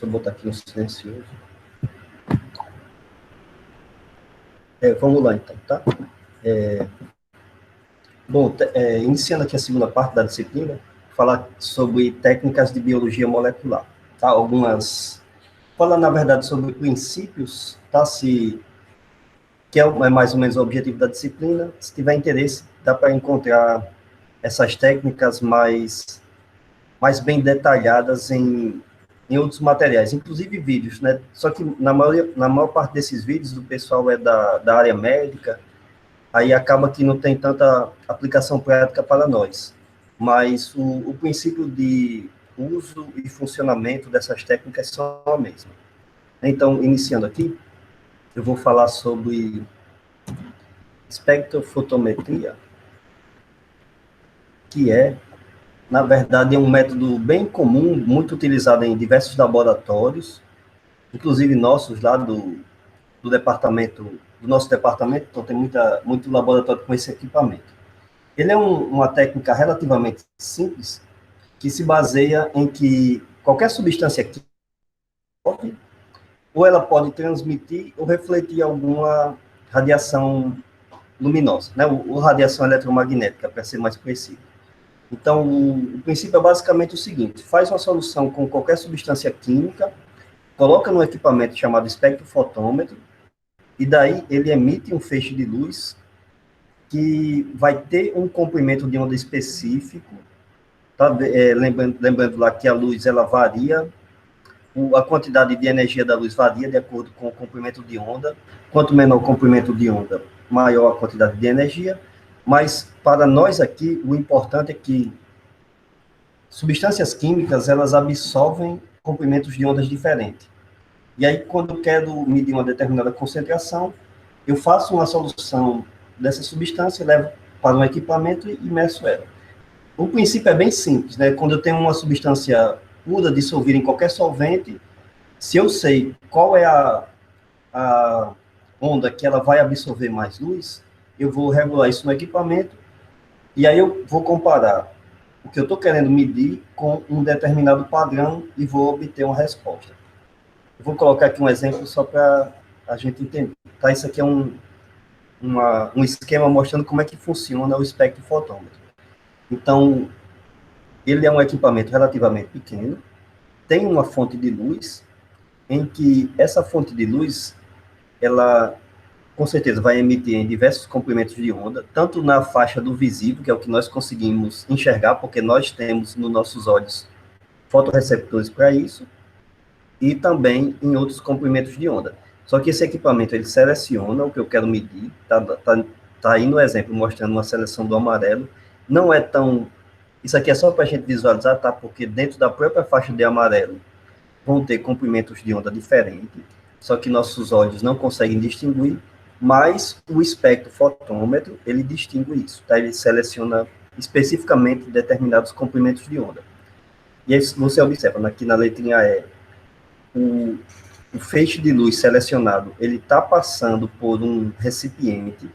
Deixa eu botar aqui no silencioso. Vamos lá, então, tá? Bom, iniciando aqui a segunda parte da disciplina, falar sobre técnicas de biologia molecular, tá? Falar, na verdade, sobre princípios, tá? Que é mais ou menos o objetivo da disciplina. Se tiver interesse, dá para encontrar essas técnicas mais bem detalhadas em outros materiais, inclusive vídeos, né? Só que na maior parte desses vídeos, o pessoal é da área médica, aí acaba que não tem tanta aplicação prática para nós. Mas o princípio de uso e funcionamento dessas técnicas são a mesma. Então, iniciando aqui, eu vou falar sobre espectrofotometria, que na verdade, é um método bem comum, muito utilizado em diversos laboratórios, inclusive nossos lá do departamento, do nosso departamento, então tem muito laboratório com esse equipamento. Ele é uma técnica relativamente simples, que se baseia em que qualquer substância química, ou ela pode transmitir ou refletir alguma radiação luminosa, né? Ou radiação eletromagnética, para ser mais preciso. Então, o princípio é basicamente o seguinte: faz uma solução com qualquer substância química, coloca no equipamento chamado espectrofotômetro, e daí ele emite um feixe de luz que vai ter um comprimento de onda específico, tá? Lembrando lá que a luz ela varia, a quantidade de energia da luz varia de acordo com o comprimento de onda. Quanto menor o comprimento de onda, maior a quantidade de energia. Mas para nós aqui, o importante é que substâncias químicas, elas absorvem comprimentos de ondas diferentes. E aí, quando eu quero medir uma determinada concentração, eu faço uma solução dessa substância, levo para um equipamento e meço ela. O princípio é bem simples, né? Quando eu tenho uma substância pura dissolvida em qualquer solvente, se eu sei qual é a onda que ela vai absorver mais luz, eu vou regular isso no equipamento, e aí eu vou comparar o que eu estou querendo medir com um determinado padrão e vou obter uma resposta. Eu vou colocar aqui um exemplo só para a gente entender. Tá? Isso aqui é um esquema mostrando como é que funciona o espectrofotômetro. Então, ele é um equipamento relativamente pequeno, tem uma fonte de luz, em que essa fonte de luz, ela com certeza vai emitir em diversos comprimentos de onda, tanto na faixa do visível, que é o que nós conseguimos enxergar, porque nós temos nos nossos olhos fotorreceptores para isso, e também em outros comprimentos de onda. Só que esse equipamento, ele seleciona o que eu quero medir, tá aí no exemplo, mostrando uma seleção do amarelo, não é tão... Isso aqui é só para a gente visualizar, tá? Porque dentro da própria faixa de amarelo vão ter comprimentos de onda diferentes, só que nossos olhos não conseguem distinguir, mas o espectrofotômetro, ele distingue isso, tá? Ele seleciona especificamente determinados comprimentos de onda. E aí você observa, aqui na letrinha E, o feixe de luz selecionado, ele está passando por um recipiente.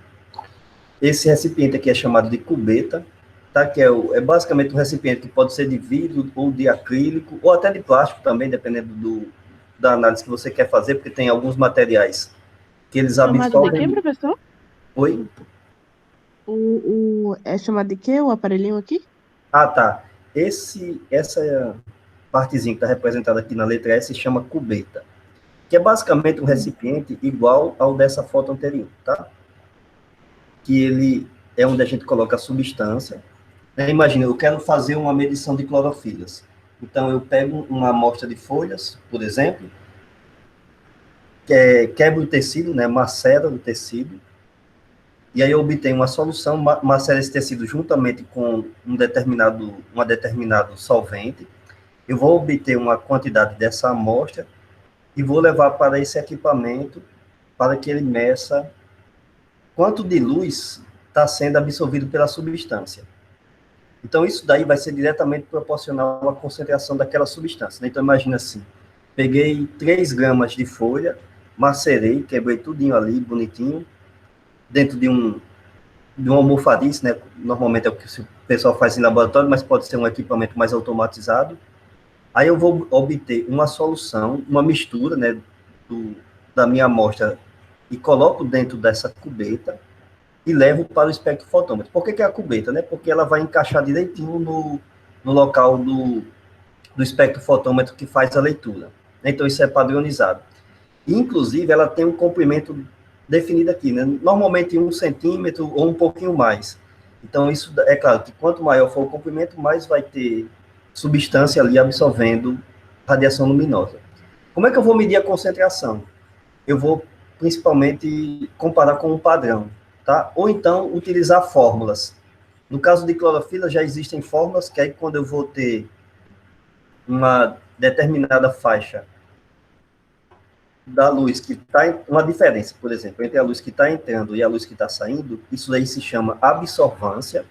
Esse recipiente aqui é chamado de cubeta, tá? Que é basicamente um recipiente que pode ser de vidro ou de acrílico, ou até de plástico também, dependendo da análise que você quer fazer, porque tem alguns materiais que eles absorvem... Chamado de quê, professor? Oi? É chamado de quê, o aparelhinho aqui? Ah, tá. Essa partezinha que está representada aqui na letra S se chama cubeta, que é basicamente um recipiente igual ao dessa foto anterior, tá? Que ele é onde a gente coloca a substância. Imagina, eu quero fazer uma medição de clorofilas. Então, eu pego uma amostra de folhas, por exemplo, quebro o tecido, né, macero o tecido, e aí eu obtenho uma solução, macero esse tecido juntamente com uma determinado solvente, eu vou obter uma quantidade dessa amostra e vou levar para esse equipamento para que ele meça quanto de luz está sendo absorvido pela substância. Então, isso daí vai ser diretamente proporcional à concentração daquela substância. Né? Então, imagina assim, peguei 3 gramas de folha, macerei, quebrei tudinho ali, bonitinho, dentro de um almofariz, né? Normalmente é o que o pessoal faz em laboratório, mas pode ser um equipamento mais automatizado. Aí eu vou obter uma solução, uma mistura, né, da minha amostra e coloco dentro dessa cubeta e levo para o espectrofotômetro. Por que é a cubeta? Né? Porque ela vai encaixar direitinho no local do espectrofotômetro que faz a leitura. Então, isso é padronizado. E, inclusive, ela tem um comprimento definido aqui, né? Normalmente 1 centímetro ou um pouquinho mais. Então, isso é claro que quanto maior for o comprimento, mais vai ter substância ali absorvendo radiação luminosa. Como é que eu vou medir a concentração? Eu vou principalmente comparar com um padrão, tá? Ou então utilizar fórmulas. No caso de clorofila, já existem fórmulas que aí quando eu vou ter uma determinada faixa da luz que está, uma diferença, por exemplo, entre a luz que está entrando e a luz que está saindo, isso aí se chama absorvância,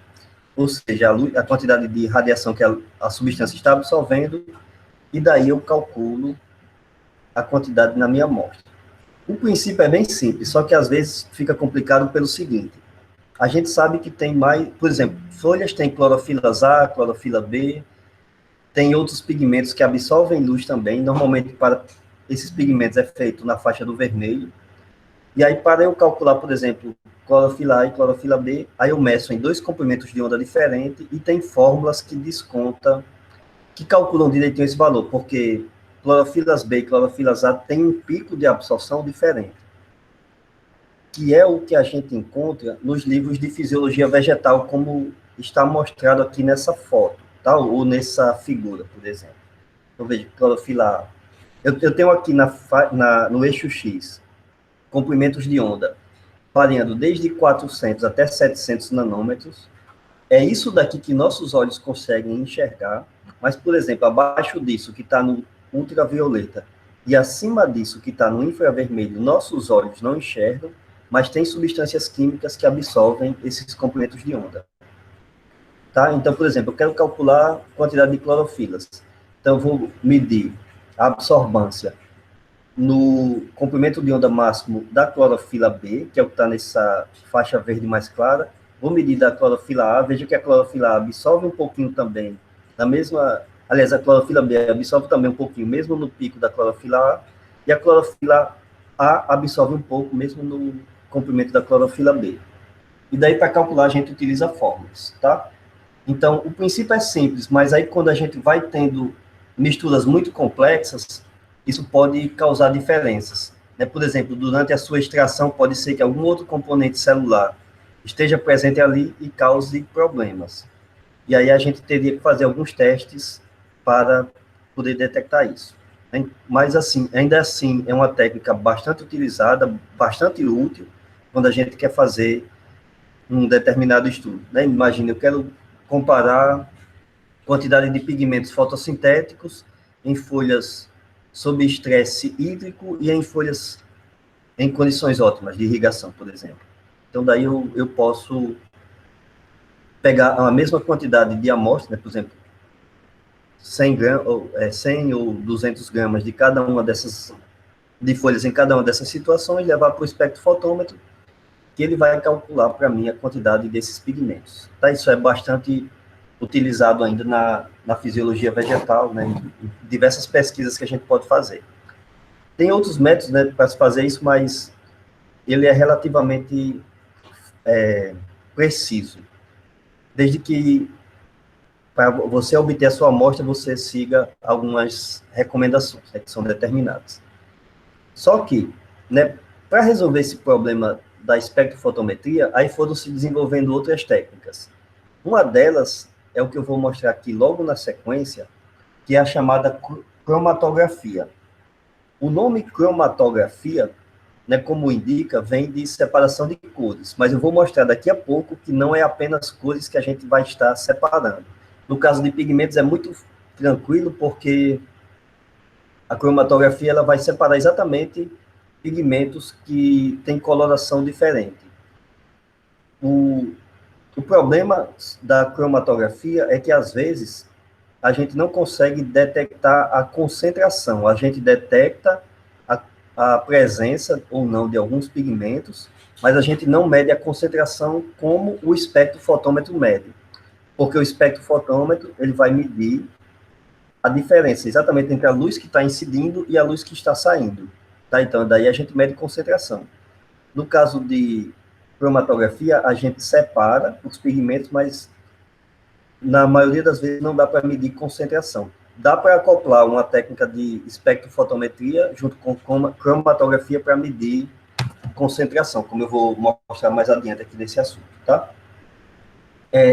ou seja, a quantidade de radiação que a substância está absorvendo, e daí eu calculo a quantidade na minha amostra. O princípio é bem simples, só que às vezes fica complicado pelo seguinte, a gente sabe que tem mais, por exemplo, folhas têm clorofilas A, clorofila B, tem outros pigmentos que absorvem luz também, normalmente para esses pigmentos é feito na faixa do vermelho, e aí para eu calcular, por exemplo, clorofila A e clorofila B, aí eu meço em 2 comprimentos de onda diferentes e tem fórmulas que descontam, que calculam direitinho esse valor, porque clorofilas B e clorofilas A têm um pico de absorção diferente, que é o que a gente encontra nos livros de fisiologia vegetal, como está mostrado aqui nessa foto, tá? Ou nessa figura, por exemplo. Então, veja, clorofila A. Eu tenho aqui no eixo X, comprimentos de onda, variando desde 400 até 700 nanômetros. É isso daqui que nossos olhos conseguem enxergar, mas, por exemplo, abaixo disso, que está no ultravioleta, e acima disso, que está no infravermelho, nossos olhos não enxergam, mas tem substâncias químicas que absorvem esses comprimentos de onda. Tá? Então, por exemplo, eu quero calcular a quantidade de clorofilas. Então, eu vou medir a absorvância no comprimento de onda máximo da clorofila B, que é o que está nessa faixa verde mais clara. Vou medir da clorofila A, veja que a clorofila A absorve um pouquinho também, aliás, a clorofila B absorve também um pouquinho, mesmo no pico da clorofila A, e a clorofila A absorve um pouco, mesmo no comprimento da clorofila B. E daí, para calcular, a gente utiliza fórmulas, tá? Então, o princípio é simples, mas aí quando a gente vai tendo misturas muito complexas, isso pode causar diferenças. Né? Por exemplo, durante a sua extração, pode ser que algum outro componente celular esteja presente ali e cause problemas. E aí a gente teria que fazer alguns testes para poder detectar isso. Mas, assim, ainda assim, é uma técnica bastante utilizada, bastante útil, quando a gente quer fazer um determinado estudo. Né? Imagina, eu quero comparar quantidade de pigmentos fotossintéticos em folhas sob estresse hídrico e em folhas em condições ótimas de irrigação, por exemplo. Então, daí eu posso pegar a mesma quantidade de amostra, né, por exemplo, 100 ou 200 gramas de cada uma dessas, de folhas em cada uma dessas situações, levar para o espectrofotômetro, que ele vai calcular para mim a quantidade desses pigmentos. Tá? Isso é bastante utilizado ainda na fisiologia vegetal, né, em diversas pesquisas que a gente pode fazer. Tem outros métodos, né, para se fazer isso, mas ele é relativamente preciso, desde que para você obter a sua amostra, você siga algumas recomendações, né, que são determinadas. Só que, né, para resolver esse problema da espectrofotometria, aí foram se desenvolvendo outras técnicas. Uma delas é o que eu vou mostrar aqui logo na sequência, que é a chamada cromatografia. O nome cromatografia, né, como indica, vem de separação de cores, mas eu vou mostrar daqui a pouco que não é apenas cores que a gente vai estar separando. No caso de pigmentos é muito tranquilo, porque a cromatografia ela vai separar exatamente pigmentos que têm coloração diferente. O problema da cromatografia é que, às vezes, a gente não consegue detectar a concentração. A gente detecta a presença ou não de alguns pigmentos, mas a gente não mede a concentração como o espectrofotômetro mede. Porque o espectrofotômetro ele vai medir a diferença exatamente entre a luz que está incidindo e a luz que está saindo. Tá? Então, daí a gente mede concentração. No caso de cromatografia, a gente separa os pigmentos, mas na maioria das vezes não dá para medir concentração. Dá para acoplar uma técnica de espectrofotometria junto com cromatografia para medir concentração, como eu vou mostrar mais adiante aqui nesse assunto, tá?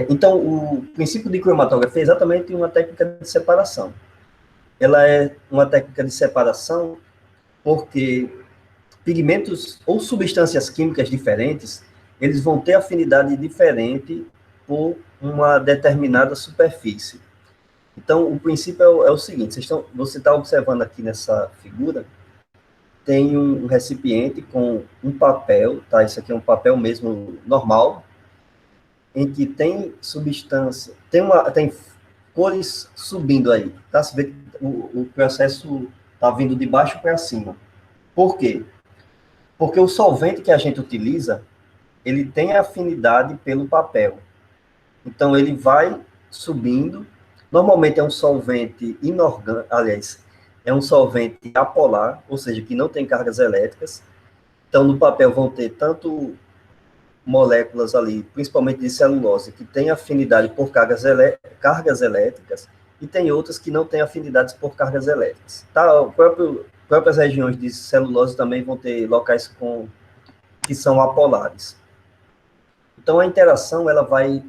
Então, o princípio de cromatografia é exatamente uma técnica de separação. Ela é uma técnica de separação porque pigmentos ou substâncias químicas diferentes, eles vão ter afinidade diferente por uma determinada superfície. Então, o princípio é o seguinte, você está observando aqui nessa figura, tem um recipiente com um papel, tá? Isso aqui é um papel mesmo normal, em que tem substância, tem cores subindo aí, tá? Você vê que o processo está vindo de baixo para cima. Por quê? Porque o solvente que a gente utiliza, ele tem afinidade pelo papel. Então, ele vai subindo. Normalmente é um solvente inorgânico, aliás, é um solvente apolar, ou seja, que não tem cargas elétricas. Então, no papel vão ter tanto moléculas ali, principalmente de celulose, que tem afinidade por cargas elétricas, e tem outras que não têm afinidades por cargas elétricas. Tá? Próprias regiões de celulose também vão ter locais que são apolares. Então, a interação, ela vai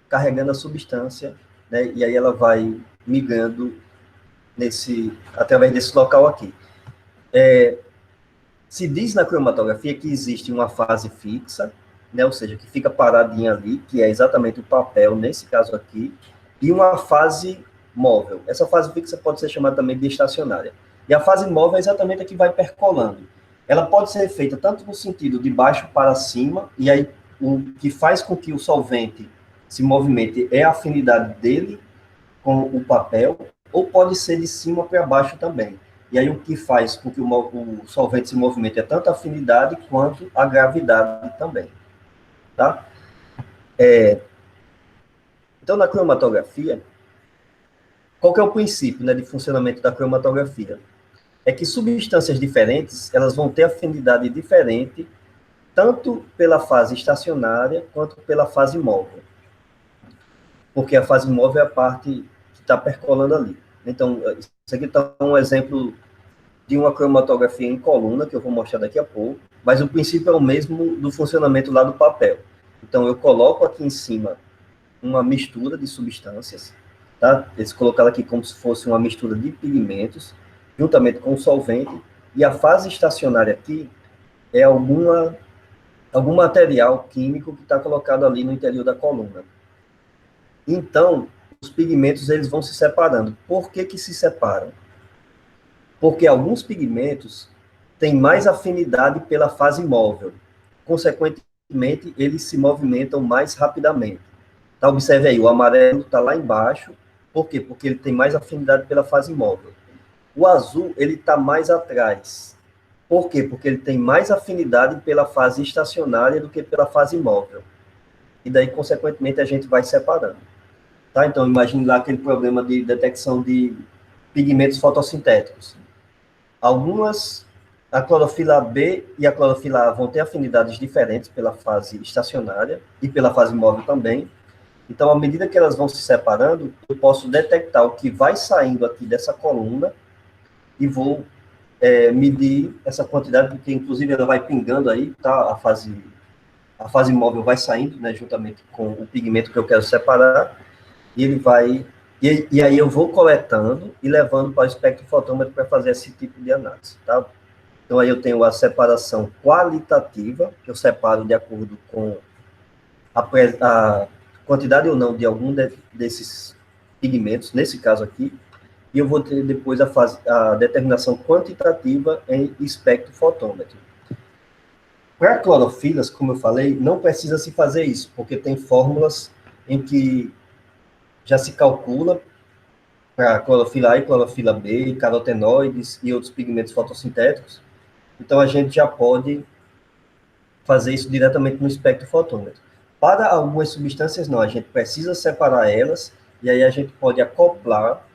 carregando a substância, né, e aí ela vai migrando através desse local aqui. Se diz na cromatografia que existe uma fase fixa, né, ou seja, que fica paradinha ali, que é exatamente o papel, nesse caso aqui, e uma fase móvel. Essa fase fixa pode ser chamada também de estacionária. E a fase móvel é exatamente a que vai percolando. Ela pode ser feita tanto no sentido de baixo para cima, e aí o que faz com que o solvente se movimente é a afinidade dele com o papel, ou pode ser de cima para baixo também. E aí o que faz com que o solvente se movimente é tanto a afinidade quanto a gravidade também. Tá? Então, na cromatografia, qual que é o princípio, né, de funcionamento da cromatografia? É que substâncias diferentes, elas vão ter afinidade diferente, tanto pela fase estacionária, quanto pela fase móvel. Porque a fase móvel é a parte que está percolando ali. Então, isso aqui está um exemplo de uma cromatografia em coluna, que eu vou mostrar daqui a pouco, mas o princípio é o mesmo do funcionamento lá do papel. Então, eu coloco aqui em cima uma mistura de substâncias, tá? Eles colocaram aqui como se fosse uma mistura de pigmentos, juntamente com o solvente, e a fase estacionária aqui é algum material químico que está colocado ali no interior da coluna. Então, os pigmentos, eles vão se separando. Por que que se separam? Porque alguns pigmentos têm mais afinidade pela fase móvel. Consequentemente, eles se movimentam mais rapidamente. Tá, observe aí, o amarelo está lá embaixo. Por quê? Porque ele tem mais afinidade pela fase móvel. O azul, ele está mais atrás. Por quê? Porque ele tem mais afinidade pela fase estacionária do que pela fase móvel. E daí, consequentemente, a gente vai separando. Tá? Então, imagine lá aquele problema de detecção de pigmentos fotossintéticos. A clorofila B e a clorofila A vão ter afinidades diferentes pela fase estacionária e pela fase móvel também. Então, à medida que elas vão se separando, eu posso detectar o que vai saindo aqui dessa coluna e vou medir essa quantidade, porque inclusive ela vai pingando aí, tá? A fase móvel vai saindo, né, juntamente com o pigmento que eu quero separar, e ele vai... E aí eu vou coletando e levando para o espectrofotômetro para fazer esse tipo de análise, tá? Então, aí eu tenho a separação qualitativa, que eu separo de acordo com a quantidade ou não de algum desses pigmentos, nesse caso aqui, e eu vou ter depois a determinação quantitativa em espectrofotômetro. Para clorofilas, como eu falei, não precisa se fazer isso, porque tem fórmulas em que já se calcula para clorofila A e clorofila B, carotenoides e outros pigmentos fotossintéticos. Então, a gente já pode fazer isso diretamente no espectrofotômetro. Para algumas substâncias, não, a gente precisa separar elas, e aí a gente pode acoplar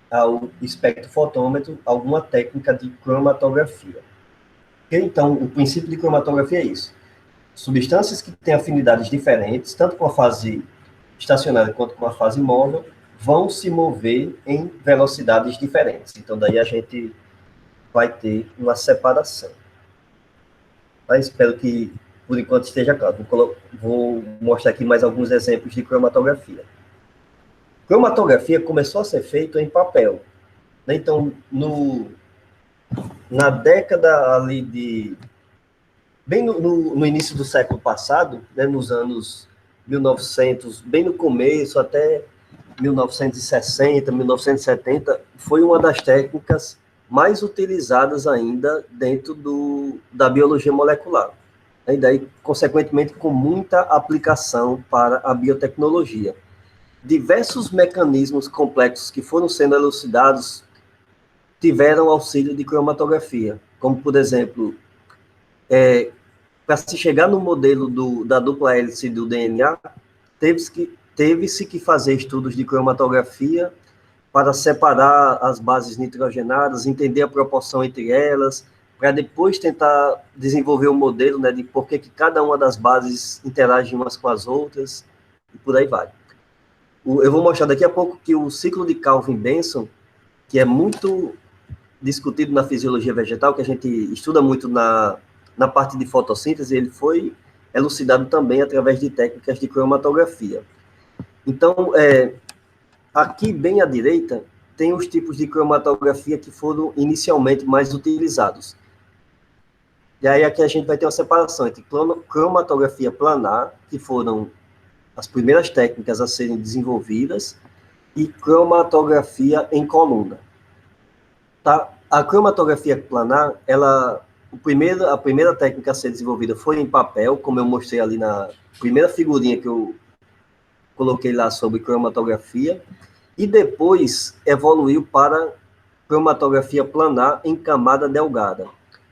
ao espectrofotômetro alguma técnica de cromatografia. Então, o princípio de cromatografia é isso. Substâncias que têm afinidades diferentes, tanto com a fase estacionária quanto com a fase móvel, vão se mover em velocidades diferentes. Então, daí a gente vai ter uma separação. Tá? Espero que, por enquanto, esteja claro. Vou mostrar aqui mais alguns exemplos de cromatografia. Cromatografia começou a ser feita em papel. Né? Então, na década ali bem no início do século passado, né, nos anos 1900, bem no começo, até 1960, 1970, foi uma das técnicas mais utilizadas ainda dentro da biologia molecular. E daí, consequentemente, com muita aplicação para a biotecnologia. Diversos mecanismos complexos que foram sendo elucidados tiveram auxílio de cromatografia, como, por exemplo, para se chegar no modelo da dupla hélice do DNA, teve-se que fazer estudos de cromatografia para separar as bases nitrogenadas, entender a proporção entre elas, para depois tentar desenvolver um modelo, né, de por que cada uma das bases interage umas com as outras, e por aí vai. Eu vou mostrar daqui a pouco que o ciclo de Calvin-Benson, que é muito discutido na fisiologia vegetal, que a gente estuda muito na parte de fotossíntese, ele foi elucidado também através de técnicas de cromatografia. Então, aqui bem à direita, tem os tipos de cromatografia que foram inicialmente mais utilizados. E aí aqui a gente vai ter uma separação entre cromatografia planar, que foram as primeiras técnicas a serem desenvolvidas, e cromatografia em coluna. Tá? A cromatografia planar, a primeira técnica a ser desenvolvida foi em papel, como eu mostrei ali na primeira figurinha que eu coloquei lá sobre cromatografia, e depois evoluiu para cromatografia planar em camada delgada,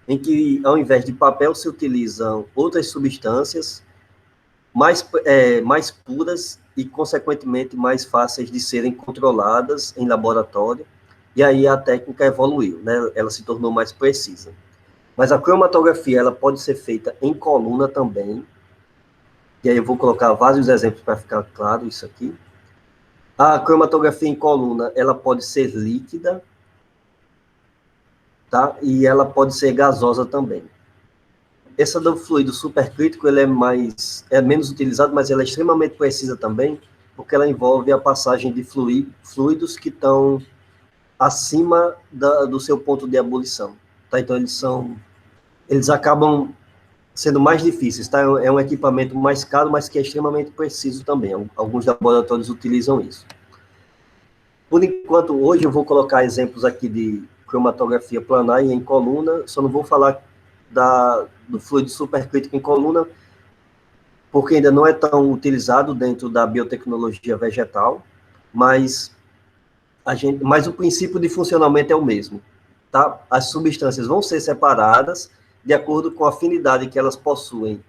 em que, ao invés de papel, se utilizam outras substâncias mais puras e, consequentemente, mais fáceis de serem controladas em laboratório, e aí a técnica evoluiu, né? Ela se tornou mais precisa. Mas a cromatografia, ela pode ser feita em coluna também, e aí eu vou colocar vários exemplos para ficar claro isso aqui. A cromatografia em coluna, ela pode ser líquida, tá? E ela pode ser gasosa também. Essa do fluido supercrítico, ele é menos utilizado, mas ela é extremamente precisa também, porque ela envolve a passagem de fluidos que estão acima do seu ponto de ebulição, tá? Então, eles acabam sendo mais difíceis, tá? É um equipamento mais caro, mas que é extremamente preciso também. Alguns laboratórios utilizam isso. Por enquanto, hoje eu vou colocar exemplos aqui de cromatografia planar e em coluna, só não vou falar do fluido supercrítico em coluna, porque ainda não é tão utilizado dentro da biotecnologia vegetal, mas o princípio de funcionamento é o mesmo, tá? As substâncias vão ser separadas de acordo com a afinidade que elas possuem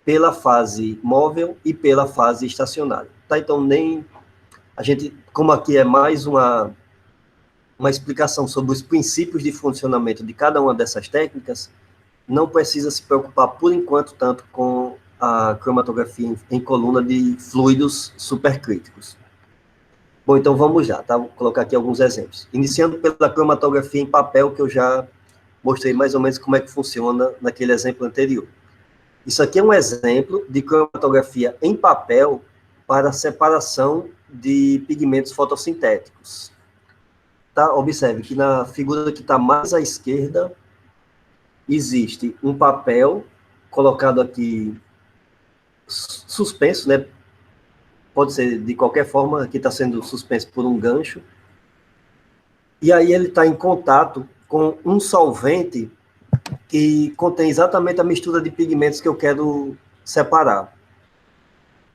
pela fase móvel e pela fase estacionária, tá? Então, como aqui é mais uma explicação sobre os princípios de funcionamento de cada uma dessas técnicas, não precisa se preocupar, por enquanto, tanto com a cromatografia em coluna de fluidos supercríticos. Bom, então vamos lá, tá? Vou colocar aqui alguns exemplos. Iniciando pela cromatografia em papel, que eu já mostrei mais ou menos como é que funciona naquele exemplo anterior. Isso aqui é um exemplo de cromatografia em papel para separação de pigmentos fotossintéticos. Tá? Observe que na figura que está mais à esquerda, existe um papel colocado aqui suspenso, né? Pode ser de qualquer forma, aqui está sendo suspenso por um gancho. E aí ele está em contato com um solvente que contém exatamente a mistura de pigmentos que eu quero separar.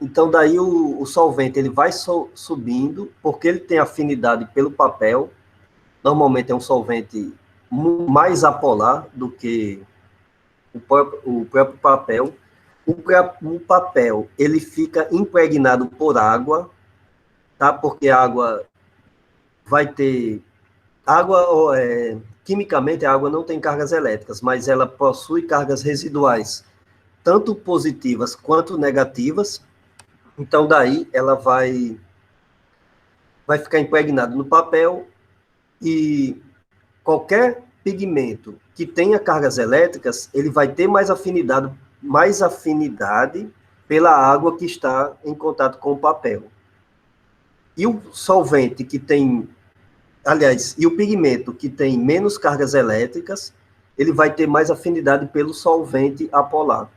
Então, daí o solvente ele vai subindo, porque ele tem afinidade pelo papel. Normalmente é um solvente mais apolar do que o próprio papel. O papel, ele fica impregnado por água, tá? Porque a água vai ter água, quimicamente a água não tem cargas elétricas, mas ela possui cargas residuais, tanto positivas quanto negativas. Então daí ela vai ficar impregnada no papel e qualquer pigmento que tenha cargas elétricas, ele vai ter mais afinidade pela água que está em contato com o papel. E o solvente que tem, aliás, e o pigmento que tem menos cargas elétricas, ele vai ter mais afinidade pelo solvente apolar,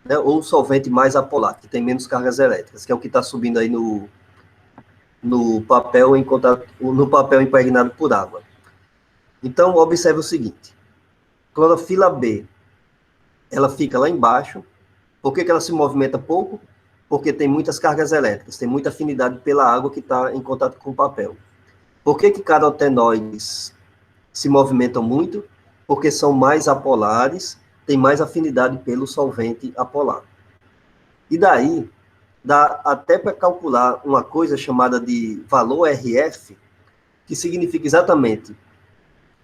né? Ou solvente mais apolar, que tem menos cargas elétricas, que é o que está subindo aí no papel em contato, no papel impregnado por água. Então, observe o seguinte, clorofila B, ela fica lá embaixo. Por que ela se movimenta pouco? Porque tem muitas cargas elétricas, tem muita afinidade pela água que está em contato com o papel. Por que carotenoides se movimentam muito? Porque são mais apolares, têm mais afinidade pelo solvente apolar. E daí, dá até para calcular uma coisa chamada de valor RF, que significa exatamente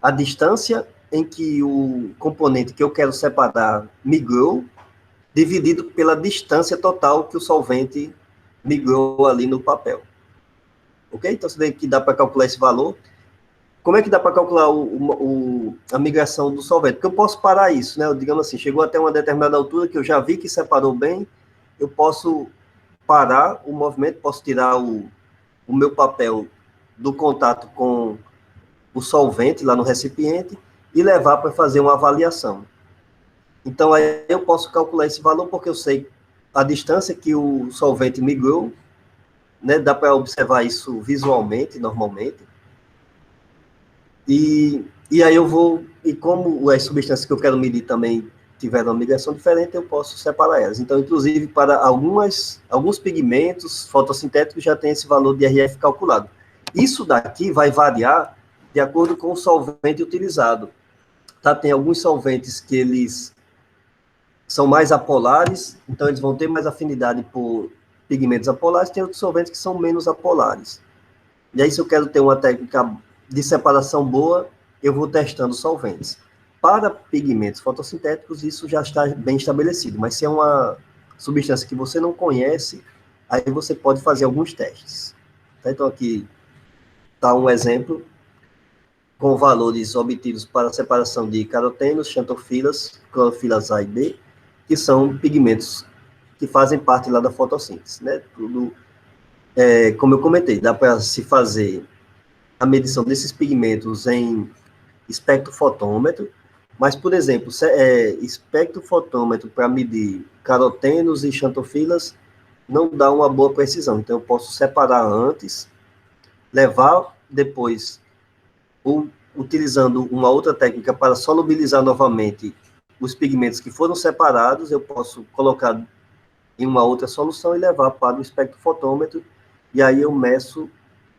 a distância em que o componente que eu quero separar migrou, dividido pela distância total que o solvente migrou ali no papel. Ok? Então, você vê que dá para calcular esse valor. Como é que dá para calcular a migração do solvente? Porque eu posso parar isso, né? Digamos assim, chegou até uma determinada altura que eu já vi que separou bem, eu posso parar o movimento, posso tirar o meu papel do contato com o solvente lá no recipiente e levar para fazer uma avaliação. Então, aí eu posso calcular esse valor porque eu sei a distância que o solvente migrou, né? Dá para observar isso visualmente, normalmente. E aí eu vou, e como as substâncias que eu quero medir também tiveram uma migração diferente, eu posso separar elas. Então, inclusive, para alguns pigmentos fotossintéticos já tem esse valor de RF calculado. Isso daqui vai variar de acordo com o solvente utilizado. Tá? Tem alguns solventes que eles são mais apolares, então eles vão ter mais afinidade por pigmentos apolares, tem outros solventes que são menos apolares. E aí, se eu quero ter uma técnica de separação boa, eu vou testando solventes. Para pigmentos fotossintéticos, isso já está bem estabelecido, mas se é uma substância que você não conhece, aí você pode fazer alguns testes. Então, aqui está um exemplo com valores obtidos para separação de carotenos, xantofilas, clorofilas A e B, que são pigmentos que fazem parte lá da fotossíntese, né? Tudo, como eu comentei, dá para se fazer a medição desses pigmentos em espectrofotômetro, mas, por exemplo, espectrofotômetro para medir carotenos e xantofilas não dá uma boa precisão, então eu posso separar antes, levar depois, utilizando uma outra técnica para solubilizar novamente os pigmentos que foram separados, eu posso colocar em uma outra solução e levar para o espectrofotômetro, e aí eu meço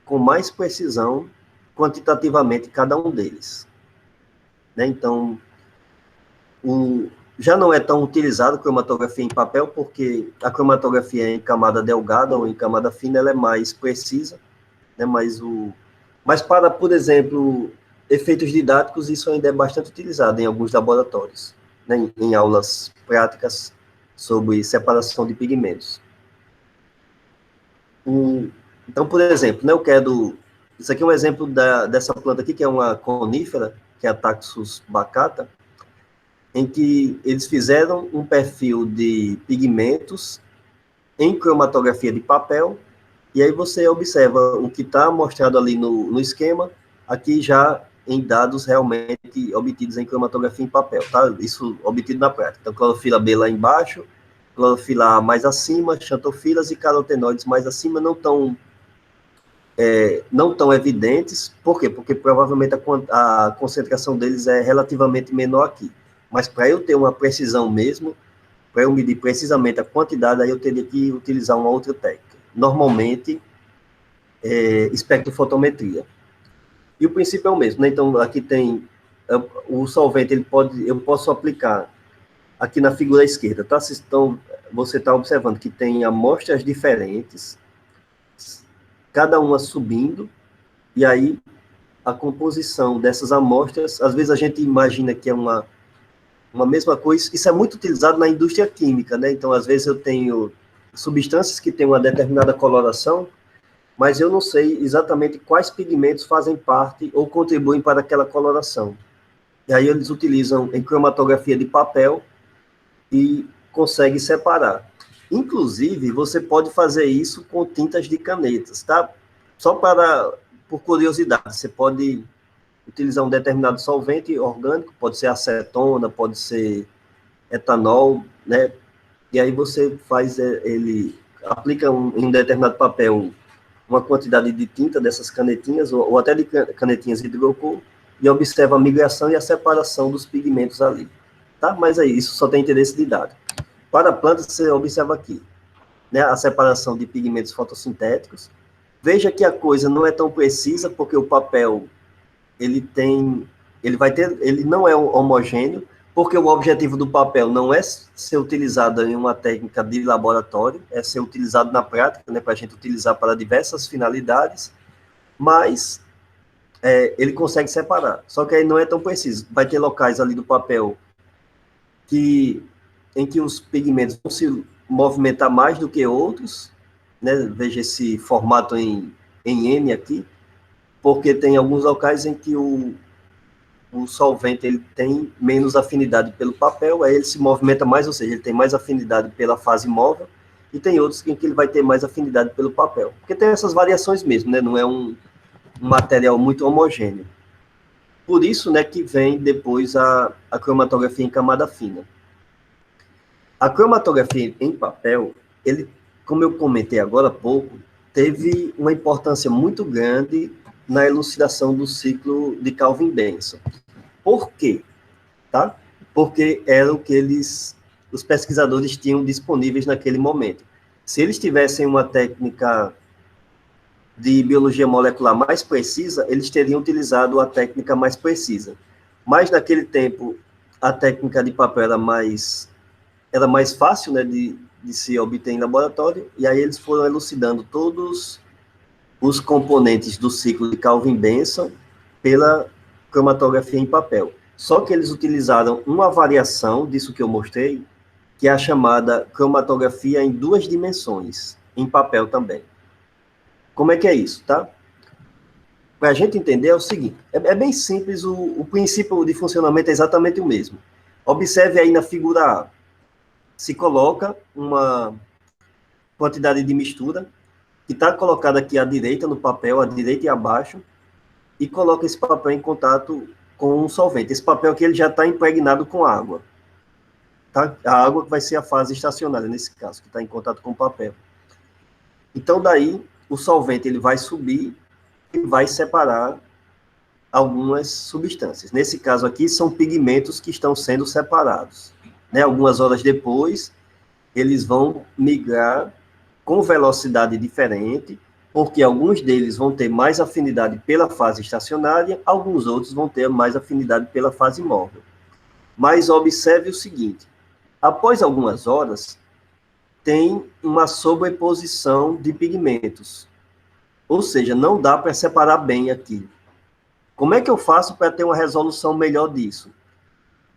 com mais precisão, quantitativamente, cada um deles. Né? Então, já não é tão utilizado a cromatografia em papel, porque a cromatografia em camada delgada ou em camada fina, ela é mais precisa, né? Mas para, por exemplo, efeitos didáticos, isso ainda é bastante utilizado em alguns laboratórios, né? Em aulas práticas sobre separação de pigmentos. Então, por exemplo, né, isso aqui é um exemplo dessa planta aqui, que é uma conífera, que é a Taxus baccata, em que eles fizeram um perfil de pigmentos em cromatografia de papel, e aí você observa o que está mostrado ali no esquema, aqui já em dados realmente obtidos em cromatografia em papel, tá? Isso obtido na prática. Então, clorofila B lá embaixo, clorofila A mais acima, xantofilas e carotenoides mais acima não tão evidentes. Por quê? Porque provavelmente a concentração deles é relativamente menor aqui. Mas para eu ter uma precisão mesmo, para eu medir precisamente a quantidade, aí eu teria que utilizar uma outra técnica. Normalmente, espectrofotometria. E o princípio é o mesmo, né? Então, aqui tem o solvente, eu posso aplicar aqui na figura esquerda, tá? Então, você está observando que tem amostras diferentes, cada uma subindo, E aí, a composição dessas amostras, às vezes a gente imagina que é uma mesma coisa, isso é muito utilizado na indústria química, né? Então, às vezes eu tenho substâncias que têm uma determinada coloração, mas eu não sei exatamente quais pigmentos fazem parte ou contribuem para aquela coloração. E aí eles utilizam em cromatografia de papel e conseguem separar. Inclusive, você pode fazer isso com tintas de canetas, tá? Só por curiosidade, você pode utilizar um determinado solvente orgânico, pode ser acetona, pode ser etanol, né? E aí você faz ele aplica em um determinado papel uma quantidade de tinta dessas canetinhas ou até de canetinhas de hidrocor e observa a migração e a separação dos pigmentos ali, tá? Mas aí isso só tem interesse de dado. Para plantas você observa aqui, né? A separação de pigmentos fotossintéticos. Veja que a coisa não é tão precisa porque o papel ele não é homogêneo, porque o objetivo do papel não é ser utilizado em uma técnica de laboratório, é ser utilizado na prática, né, para a gente utilizar para diversas finalidades, mas ele consegue separar. Só que aí não é tão preciso. Vai ter locais ali do papel em que os pigmentos vão se movimentar mais do que outros, né? Veja esse formato em M aqui, porque tem alguns locais em que o solvente ele tem menos afinidade pelo papel, aí ele se movimenta mais, ou seja, ele tem mais afinidade pela fase móvel, e tem outros em que ele vai ter mais afinidade pelo papel. Porque tem essas variações mesmo, né? Não é um material muito homogêneo. Por isso, né, que vem depois a cromatografia em camada fina. A cromatografia em papel, como eu comentei agora há pouco, teve uma importância muito grande na elucidação do ciclo de Kelvin-Benson. Por quê? Tá? Porque era o que os pesquisadores tinham disponíveis naquele momento. Se eles tivessem uma técnica de biologia molecular mais precisa, eles teriam utilizado a técnica mais precisa. Mas, naquele tempo, a técnica de papel era mais fácil, né, de se obter em laboratório, e aí eles foram elucidando todos os componentes do ciclo de Kelvin-Benson pela cromatografia em papel. Só que eles utilizaram uma variação disso que eu mostrei, que é a chamada cromatografia em 2 dimensões, em papel também. Como é que é isso, tá? Para a gente entender é o seguinte, é bem simples, o princípio de funcionamento é exatamente o mesmo. Observe aí na figura A, se coloca uma quantidade de mistura, que está colocada aqui à direita no papel, à direita e abaixo, e coloca esse papel em contato com um solvente. Esse papel aqui ele já está impregnado com água. Tá? A água vai ser a fase estacionária, nesse caso, que está em contato com o papel. Então, daí, o solvente ele vai subir e vai separar algumas substâncias. Nesse caso aqui, são pigmentos que estão sendo separados. Né? Algumas horas depois, eles vão migrar com velocidade diferente, porque alguns deles vão ter mais afinidade pela fase estacionária, alguns outros vão ter mais afinidade pela fase móvel. Mas observe o seguinte, após algumas horas, tem uma sobreposição de pigmentos, ou seja, não dá para separar bem aqui. Como é que eu faço para ter uma resolução melhor disso?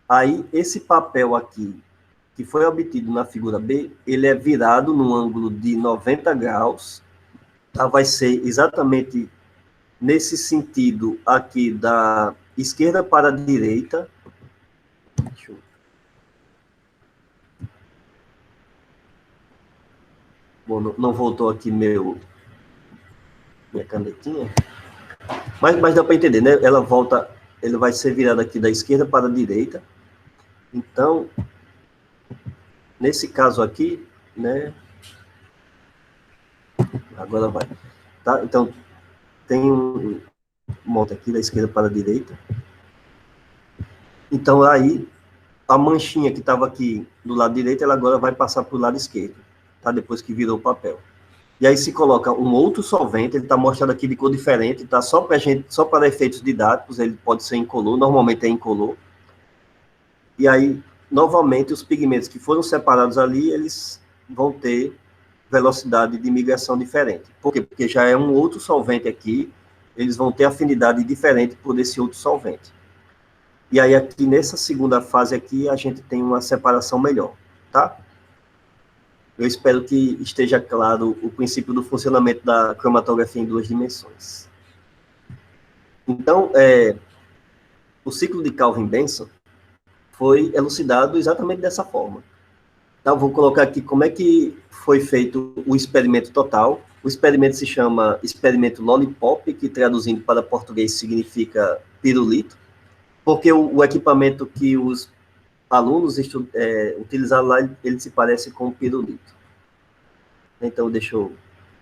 Aí, esse papel aqui, que foi obtido na figura B, ele é virado num ângulo de 90 graus, tá? Vai ser exatamente nesse sentido aqui da esquerda para a direita. Deixa eu... Bom, não voltou aqui minha canetinha, mas dá para entender, né? Ele vai ser virado aqui da esquerda para a direita. Então, nesse caso aqui, né? Agora vai. Tá? Então, tem um monte aqui da esquerda para a direita. Então, aí, a manchinha que estava aqui do lado direito, ela agora vai passar para o lado esquerdo, tá? Depois que virou o papel. E aí se coloca um outro solvente, ele está mostrado aqui de cor diferente, tá? Só para efeitos didáticos, ele pode ser incolor, normalmente é incolor. E aí, novamente, os pigmentos que foram separados ali, eles vão ter velocidade de migração diferente. Por quê? Porque já é um outro solvente aqui, eles vão ter afinidade diferente por esse outro solvente. E aí, aqui nessa segunda fase aqui, a gente tem uma separação melhor, tá? Eu espero que esteja claro o princípio do funcionamento da cromatografia em 2 dimensões. Então, o ciclo de Kelvin-Benson foi elucidado exatamente dessa forma. Então, vou colocar aqui como é que foi feito o experimento total. O experimento se chama experimento Lollipop, que traduzindo para português significa pirulito, porque o equipamento que os alunos utilizaram lá, ele se parece com um pirulito. Então, deixa eu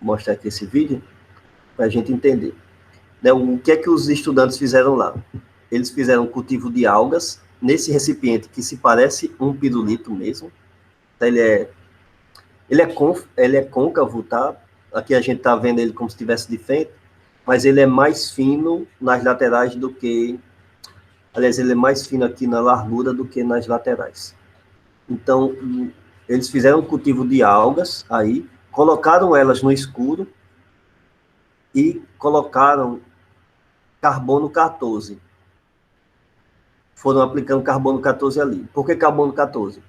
mostrar aqui esse vídeo para a gente entender. O que é que os estudantes fizeram lá? Eles fizeram um cultivo de algas nesse recipiente que se parece um pirulito mesmo. Então, ele é côncavo, tá? Aqui a gente está vendo ele como se estivesse de frente, mas ele é mais fino nas laterais do que... Aliás, ele é mais fino aqui na largura do que nas laterais. Então, eles fizeram um cultivo de algas aí, colocaram elas no escuro e colocaram carbono 14. Foram aplicando carbono 14 ali. Por que carbono 14?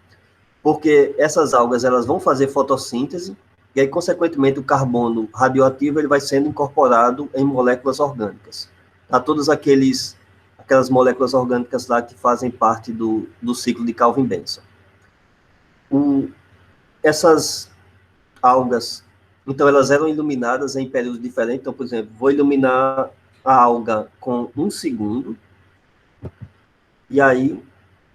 Porque essas algas elas vão fazer fotossíntese e aí, consequentemente, o carbono radioativo ele vai sendo incorporado em moléculas orgânicas. Tá? Todas aquelas moléculas orgânicas lá que fazem parte do ciclo de Kelvin-Benson. Essas algas, então, elas eram iluminadas em períodos diferentes. Então, por exemplo, vou iluminar a alga com 1 segundo, e aí,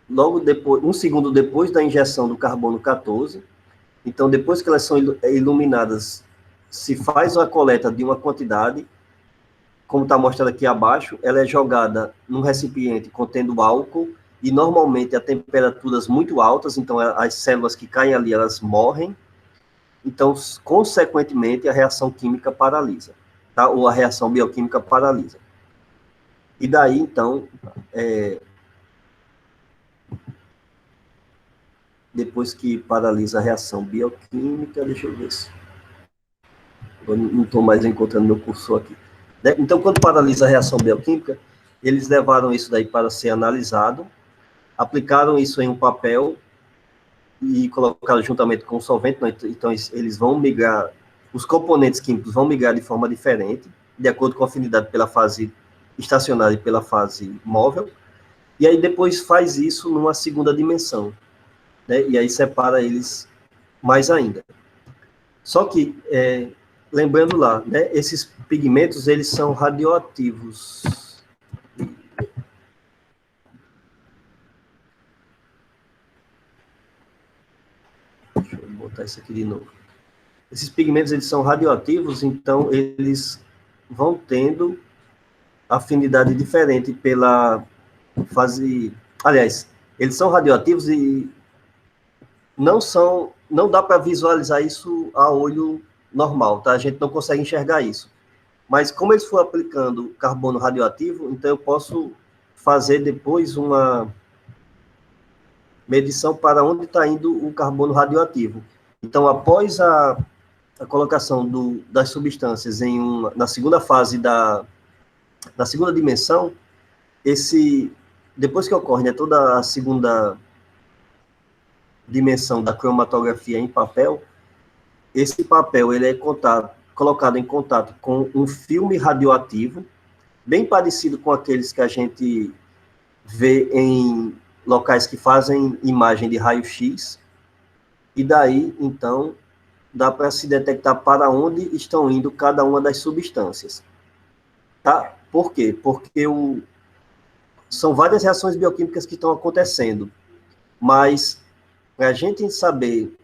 logo depois, 1 segundo depois da injeção do carbono 14, então, depois que elas são iluminadas, se faz uma coleta de uma quantidade, como está mostrado aqui abaixo, ela é jogada num recipiente contendo álcool, e normalmente a temperaturas muito altas, então as células que caem ali, elas morrem, então, consequentemente, a reação química paralisa, tá? Ou a reação bioquímica paralisa. E daí, então, depois que paralisa a reação bioquímica, deixa eu ver se... Eu não estou mais encontrando meu cursor aqui. Então, quando paralisa a reação bioquímica, eles levaram isso daí para ser analisado, aplicaram isso em um papel e colocaram juntamente com o solvente. Então, eles vão migrar, os componentes químicos vão migrar de forma diferente, de acordo com a afinidade pela fase estacionária e pela fase móvel, e aí depois faz isso numa segunda dimensão, né? E aí separa eles mais ainda. Só que, lembrando lá, né, esses pigmentos, eles são radioativos. Deixa eu botar isso aqui de novo. Esses pigmentos, eles são radioativos, então eles vão tendo afinidade diferente pela fase... Aliás, eles são radioativos e não dá para visualizar isso a olho normal, tá? A gente não consegue enxergar isso. Mas como eles foram aplicando carbono radioativo, então eu posso fazer depois uma medição para onde está indo o carbono radioativo. Então, após a colocação das substâncias na segunda fase na segunda dimensão, depois que ocorre, né, toda a segunda dimensão da cromatografia em papel, esse papel ele é colocado em contato com um filme radioativo, bem parecido com aqueles que a gente vê em locais que fazem imagem de raio-x, e daí, então, dá para se detectar para onde estão indo cada uma das substâncias. Tá? Por quê? Porque são várias reações bioquímicas que estão acontecendo, mas para a gente saber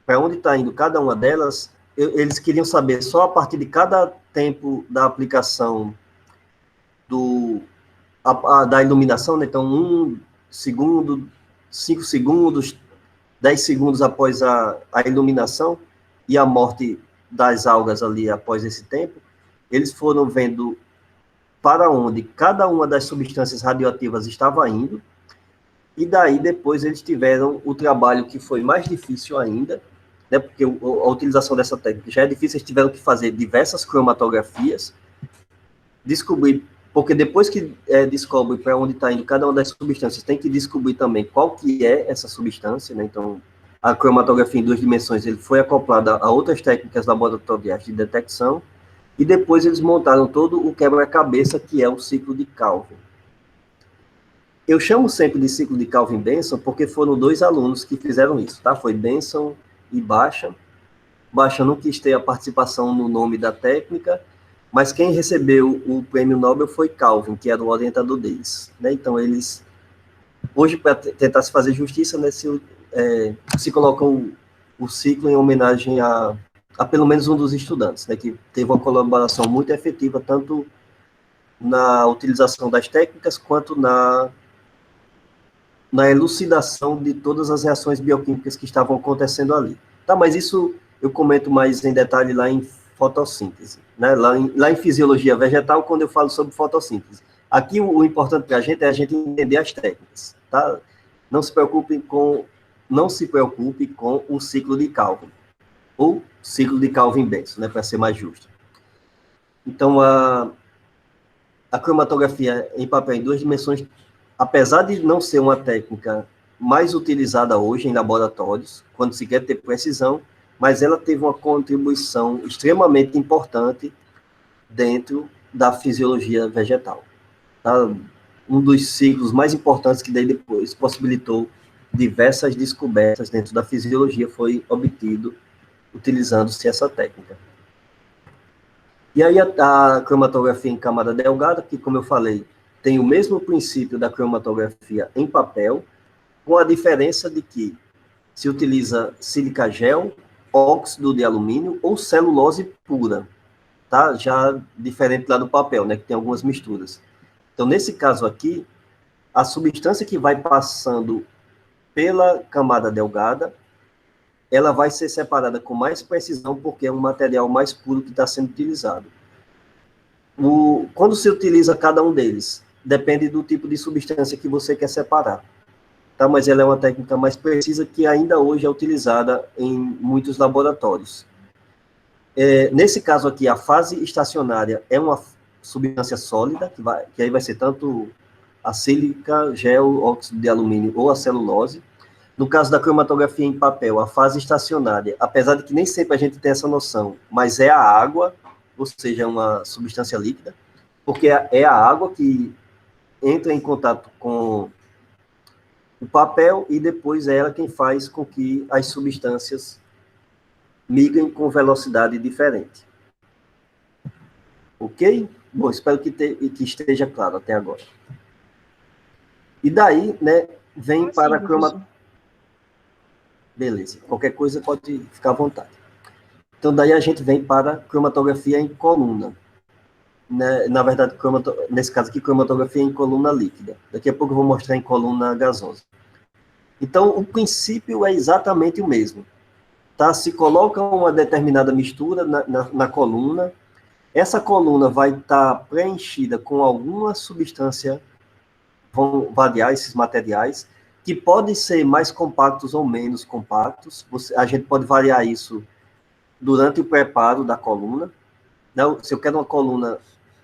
para onde está indo cada uma delas, eles queriam saber só a partir de cada tempo da aplicação da iluminação, né? Então, 1 segundo, 5 segundos, 10 segundos após a iluminação e a morte das algas ali após esse tempo, eles foram vendo para onde cada uma das substâncias radioativas estava indo, e daí depois eles tiveram o trabalho que foi mais difícil ainda, né, porque a utilização dessa técnica já é difícil, eles tiveram que fazer diversas cromatografias, descobrir, porque depois que descobre para onde está indo cada uma das substâncias, tem que descobrir também qual que é essa substância, né? Então, a cromatografia em 2 dimensões ele foi acoplada a outras técnicas laboratoriais de detecção, e depois eles montaram todo o quebra-cabeça que é o ciclo de Calvin. Eu chamo sempre de ciclo de Calvin-Benson porque foram 2 alunos que fizeram isso, tá? Foi Benson e Basham. Basham não quis ter a participação no nome da técnica, mas quem recebeu o prêmio Nobel foi Calvin, que era o orientador deles, né? Então, eles, hoje, para tentar se fazer justiça, né, se colocam o ciclo em homenagem a pelo menos um dos estudantes, né, que teve uma colaboração muito efetiva, tanto na utilização das técnicas, quanto na elucidação de todas as reações bioquímicas que estavam acontecendo ali. Tá, mas isso eu comento mais em detalhe lá em fotossíntese, né? Lá em fisiologia vegetal, quando eu falo sobre fotossíntese. Aqui o importante para a gente é a gente entender as técnicas, tá? Não se preocupe com o ciclo de Calvin, ou ciclo de Calvin-Benson, né, para ser mais justo. Então, a cromatografia em papel em 2 dimensões, apesar de não ser uma técnica mais utilizada hoje em laboratórios, quando se quer ter precisão, mas ela teve uma contribuição extremamente importante dentro da fisiologia vegetal. Tá? Um dos ciclos mais importantes que daí depois possibilitou diversas descobertas dentro da fisiologia foi obtido utilizando-se essa técnica. E aí a cromatografia em camada delgada, que, como eu falei, tem o mesmo princípio da cromatografia em papel, com a diferença de que se utiliza sílica gel, óxido de alumínio ou celulose pura, tá? Já diferente lá do papel, né, que tem algumas misturas. Então, nesse caso aqui, a substância que vai passando pela camada delgada, ela vai ser separada com mais precisão, porque é um material mais puro que está sendo utilizado. Quando se utiliza cada um deles, depende do tipo de substância que você quer separar. Tá? Mas ela é uma técnica mais precisa que ainda hoje é utilizada em muitos laboratórios. Nesse caso aqui, a fase estacionária é uma substância sólida, que aí vai ser tanto a sílica, gel, óxido de alumínio ou a celulose. No caso da cromatografia em papel, a fase estacionária, apesar de que nem sempre a gente tem essa noção, mas é a água, ou seja, uma substância líquida, porque é a água que entra em contato com o papel e depois é ela quem faz com que as substâncias migrem com velocidade diferente. Ok? Bom, espero que esteja claro até agora. E daí, né, vem para a cromatografia. Beleza, qualquer coisa pode ficar à vontade. Então, daí a gente vem para a cromatografia em coluna. Na verdade, nesse caso aqui, cromatografia em coluna líquida. Daqui a pouco eu vou mostrar em coluna gasosa. Então, o princípio é exatamente o mesmo. Tá? Se coloca uma determinada mistura na coluna, essa coluna vai estar preenchida com alguma substância, vão variar esses materiais, que podem ser mais compactos ou menos compactos. A gente pode variar isso durante o preparo da coluna. Se eu quero uma coluna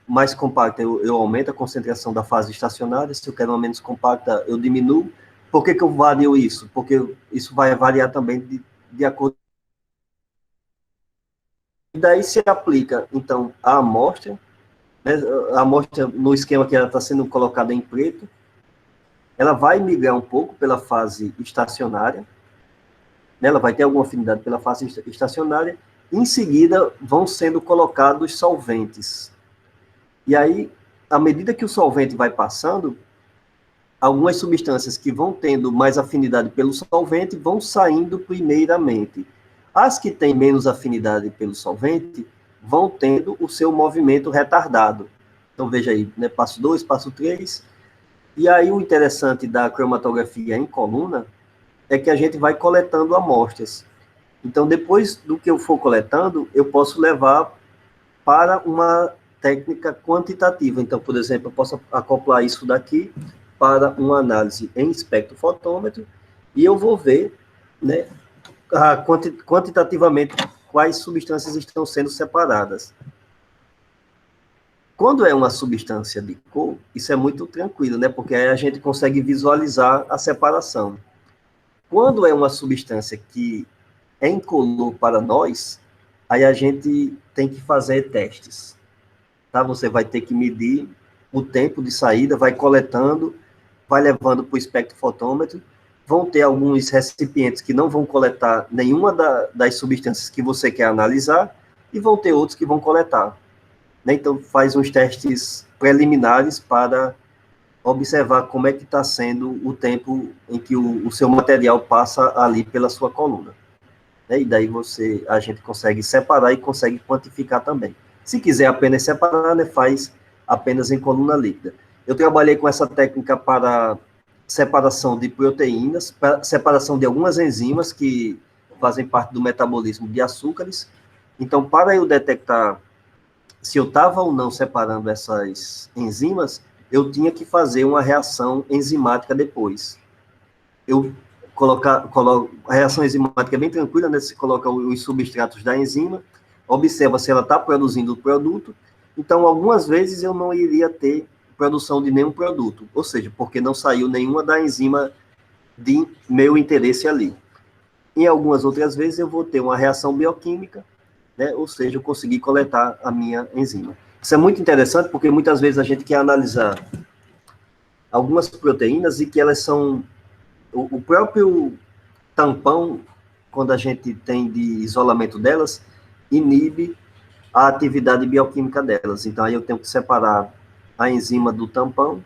mais compacta, eu aumento a concentração da fase estacionária. Se eu quero uma menos compacta, eu diminuo. Por que eu vario isso? Porque isso vai variar também de acordo. E daí se aplica, então, a amostra, né? A amostra, no esquema que ela está sendo colocada em preto, ela vai migrar um pouco pela fase estacionária, né? Ela vai ter alguma afinidade pela fase estacionária, e em seguida vão sendo colocados solventes. E aí, à medida que o solvente vai passando, algumas substâncias que vão tendo mais afinidade pelo solvente vão saindo primeiramente. As que têm menos afinidade pelo solvente vão tendo o seu movimento retardado. Então, veja aí, né, passo 2, passo 3. E aí, o interessante da cromatografia em coluna é que a gente vai coletando amostras. Então, depois do que eu for coletando, eu posso levar para uma técnica quantitativa. Então, por exemplo, eu posso acoplar isso daqui para uma análise em espectrofotômetro e eu vou ver, né, quantitativamente quais substâncias estão sendo separadas. Quando é uma substância de cor, isso é muito tranquilo, né? Porque aí a gente consegue visualizar a separação. Quando é uma substância que é incolor para nós, aí a gente tem que fazer testes, tá? Você vai ter que medir o tempo de saída, vai coletando, vai levando para o espectrofotômetro, vão ter alguns recipientes que não vão coletar nenhuma das substâncias que você quer analisar, e vão ter outros que vão coletar, né? Então, faz uns testes preliminares para observar como é que está sendo o tempo em que o seu material passa ali pela sua coluna, né? E daí a gente consegue separar e consegue quantificar também. Se quiser apenas separar, né, faz apenas em coluna líquida. Eu trabalhei com essa técnica para separação de proteínas, para separação de algumas enzimas que fazem parte do metabolismo de açúcares. Então, para eu detectar se eu estava ou não separando essas enzimas, eu tinha que fazer uma reação enzimática depois. Eu a reação enzimática é bem tranquila, né? Você coloca os substratos da enzima, observa se ela está produzindo o produto. Então, algumas vezes eu não iria ter produção de nenhum produto, ou seja, porque não saiu nenhuma da enzima de meu interesse ali. Em algumas outras vezes eu vou ter uma reação bioquímica, né? Ou seja, eu consegui coletar a minha enzima. Isso é muito interessante porque muitas vezes a gente quer analisar algumas proteínas e que elas são o próprio tampão, quando a gente tem de isolamento delas, inibe a atividade bioquímica delas. Então, aí eu tenho que separar a enzima do tampão,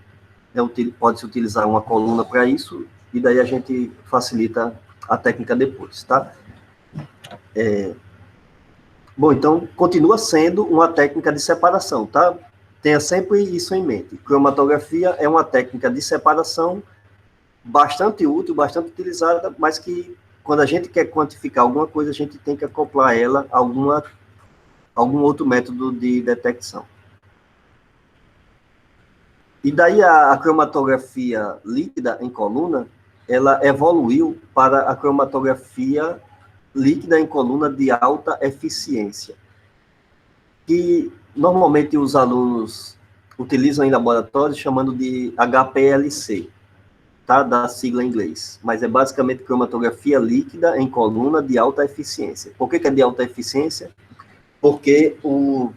né? Pode-se utilizar uma coluna para isso, e daí a gente facilita a técnica depois, tá? Bom, então, continua sendo uma técnica de separação, tá? Tenha sempre isso em mente. Cromatografia é uma técnica de separação bastante útil, bastante utilizada, mas que, quando a gente quer quantificar alguma coisa, a gente tem que acoplar ela a algum outro método de detecção. E daí a cromatografia líquida em coluna, ela evoluiu para a cromatografia líquida em coluna de alta eficiência, que normalmente os alunos utilizam em laboratórios chamando de HPLC, tá? Da sigla em inglês, mas é basicamente cromatografia líquida em coluna de alta eficiência. Por que é de alta eficiência? Porque o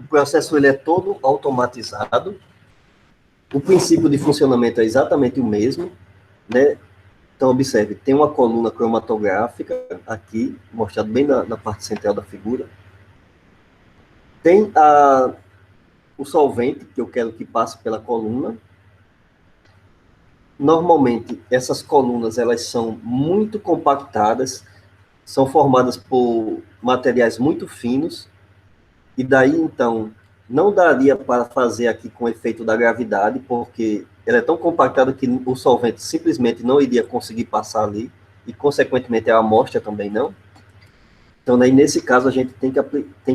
processo ele é todo automatizado, o princípio de funcionamento é exatamente o mesmo, né? Então, observe, tem uma coluna cromatográfica aqui, mostrado bem na parte central da figura. Tem o solvente, que eu quero que passe pela coluna. Normalmente, essas colunas, elas são muito compactadas, são formadas por materiais muito finos, e daí, então, não daria para fazer aqui com o efeito da gravidade, porque ela é tão compactada que o solvente simplesmente não iria conseguir passar ali, e, consequentemente, a amostra também não. Então, daí, nesse caso, a gente tem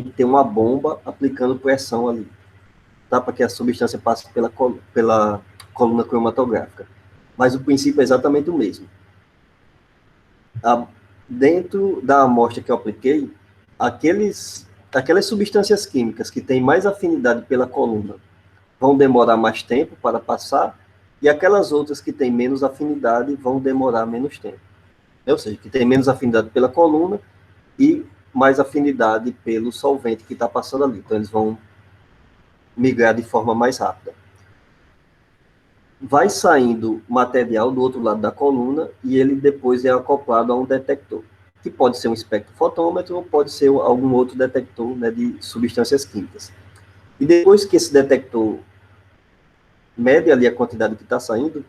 que ter uma bomba aplicando pressão ali, tá? Para que a substância passe pela coluna cromatográfica. Mas o princípio é exatamente o mesmo. Dentro da amostra que eu apliquei, aquelas substâncias químicas que têm mais afinidade pela coluna vão demorar mais tempo para passar, e aquelas outras que têm menos afinidade vão demorar menos tempo. Ou seja, que tem menos afinidade pela coluna e mais afinidade pelo solvente que está passando ali. Então, eles vão migrar de forma mais rápida. Vai saindo material do outro lado da coluna e ele depois é acoplado a um detector, que pode ser um espectrofotômetro ou pode ser algum outro detector, né, de substâncias químicas. E depois que esse detector mede ali a quantidade que está saindo,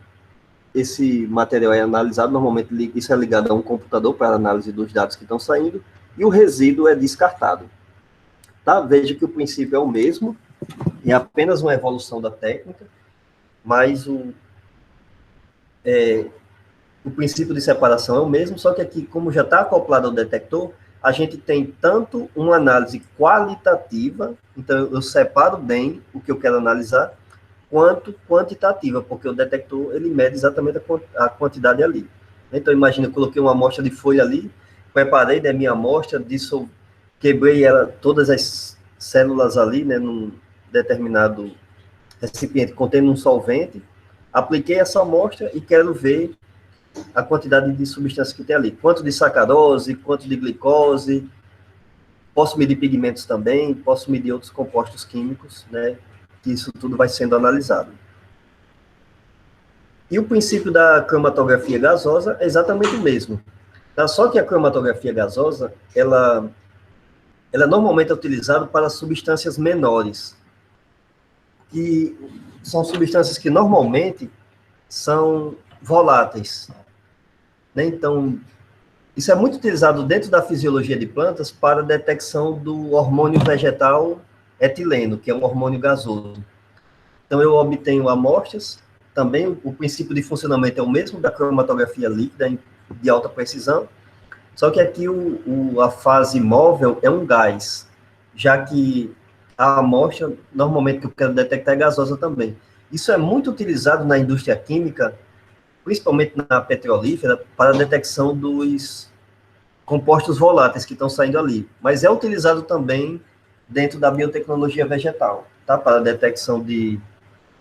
esse material é analisado, normalmente isso é ligado a um computador para análise dos dados que estão saindo, e o resíduo é descartado. Tá? Veja que o princípio é o mesmo, é apenas uma evolução da técnica, mas o princípio de separação é o mesmo, só que aqui, como já está acoplado ao detector, a gente tem tanto uma análise qualitativa, então eu separo bem o que eu quero analisar, quanto quantitativa, porque o detector ele mede exatamente a quantidade ali. Então, imagina, eu coloquei uma amostra de folha ali, preparei, minha amostra, quebrei ela, todas as células ali, né, determinado recipiente contendo um solvente, apliquei essa amostra e quero ver a quantidade de substância que tem ali. Quanto de sacarose, quanto de glicose, posso medir pigmentos também, posso medir outros compostos químicos, né? Que isso tudo vai sendo analisado. E o princípio da cromatografia gasosa é exatamente o mesmo. Tá? Só que a cromatografia gasosa, ela normalmente é utilizada para substâncias menores, que são substâncias que normalmente são voláteis, né? Então, isso é muito utilizado dentro da fisiologia de plantas para a detecção do hormônio vegetal etileno, que é um hormônio gasoso. Então, eu obtenho amostras, também o princípio de funcionamento é o mesmo da cromatografia líquida, de alta precisão, só que aqui a fase móvel é um gás, já que a amostra, normalmente, que eu quero detectar é gasosa também. Isso é muito utilizado na indústria química, principalmente na petrolífera, para a detecção dos compostos voláteis que estão saindo ali. Mas é utilizado também dentro da biotecnologia vegetal, tá? Para a detecção de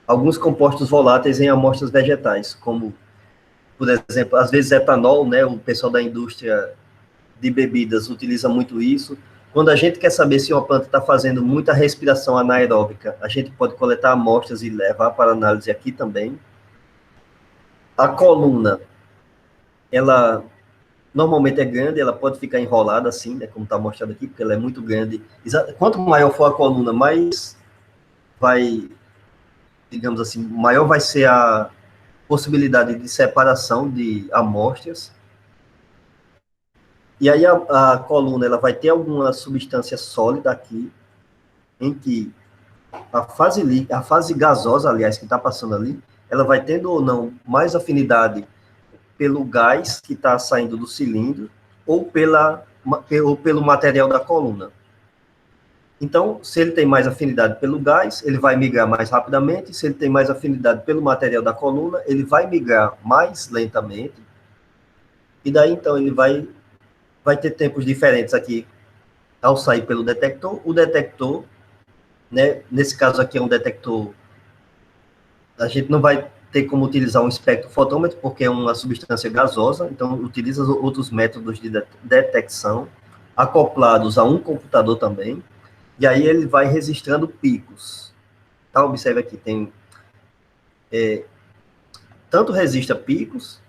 alguns compostos voláteis em amostras vegetais, como, por exemplo, às vezes etanol, né? O pessoal da indústria de bebidas utiliza muito isso. Quando a gente quer saber se uma planta está fazendo muita respiração anaeróbica, a gente pode coletar amostras e levar para análise aqui também. A coluna, ela normalmente é grande, ela pode ficar enrolada assim, né, como está mostrado aqui, porque ela é muito grande. Quanto maior for a coluna, mais vai, digamos assim, maior vai ser a possibilidade de separação de amostras. E aí a coluna, ela vai ter alguma substância sólida aqui, em que a fase gasosa, aliás, que está passando ali, ela vai tendo ou não mais afinidade pelo gás que está saindo do cilindro ou pelo material da coluna. Então, se ele tem mais afinidade pelo gás, ele vai migrar mais rapidamente. Se ele tem mais afinidade pelo material da coluna, ele vai migrar mais lentamente. E daí, então, ele vai ter tempos diferentes aqui ao sair pelo detector. O detector, né, nesse caso aqui é um detector, a gente não vai ter como utilizar um espectrofotômetro, porque é uma substância gasosa, então utiliza outros métodos de detecção, acoplados a um computador também, e aí ele vai registrando picos. Tá? Observe aqui, tem tanto registra picos,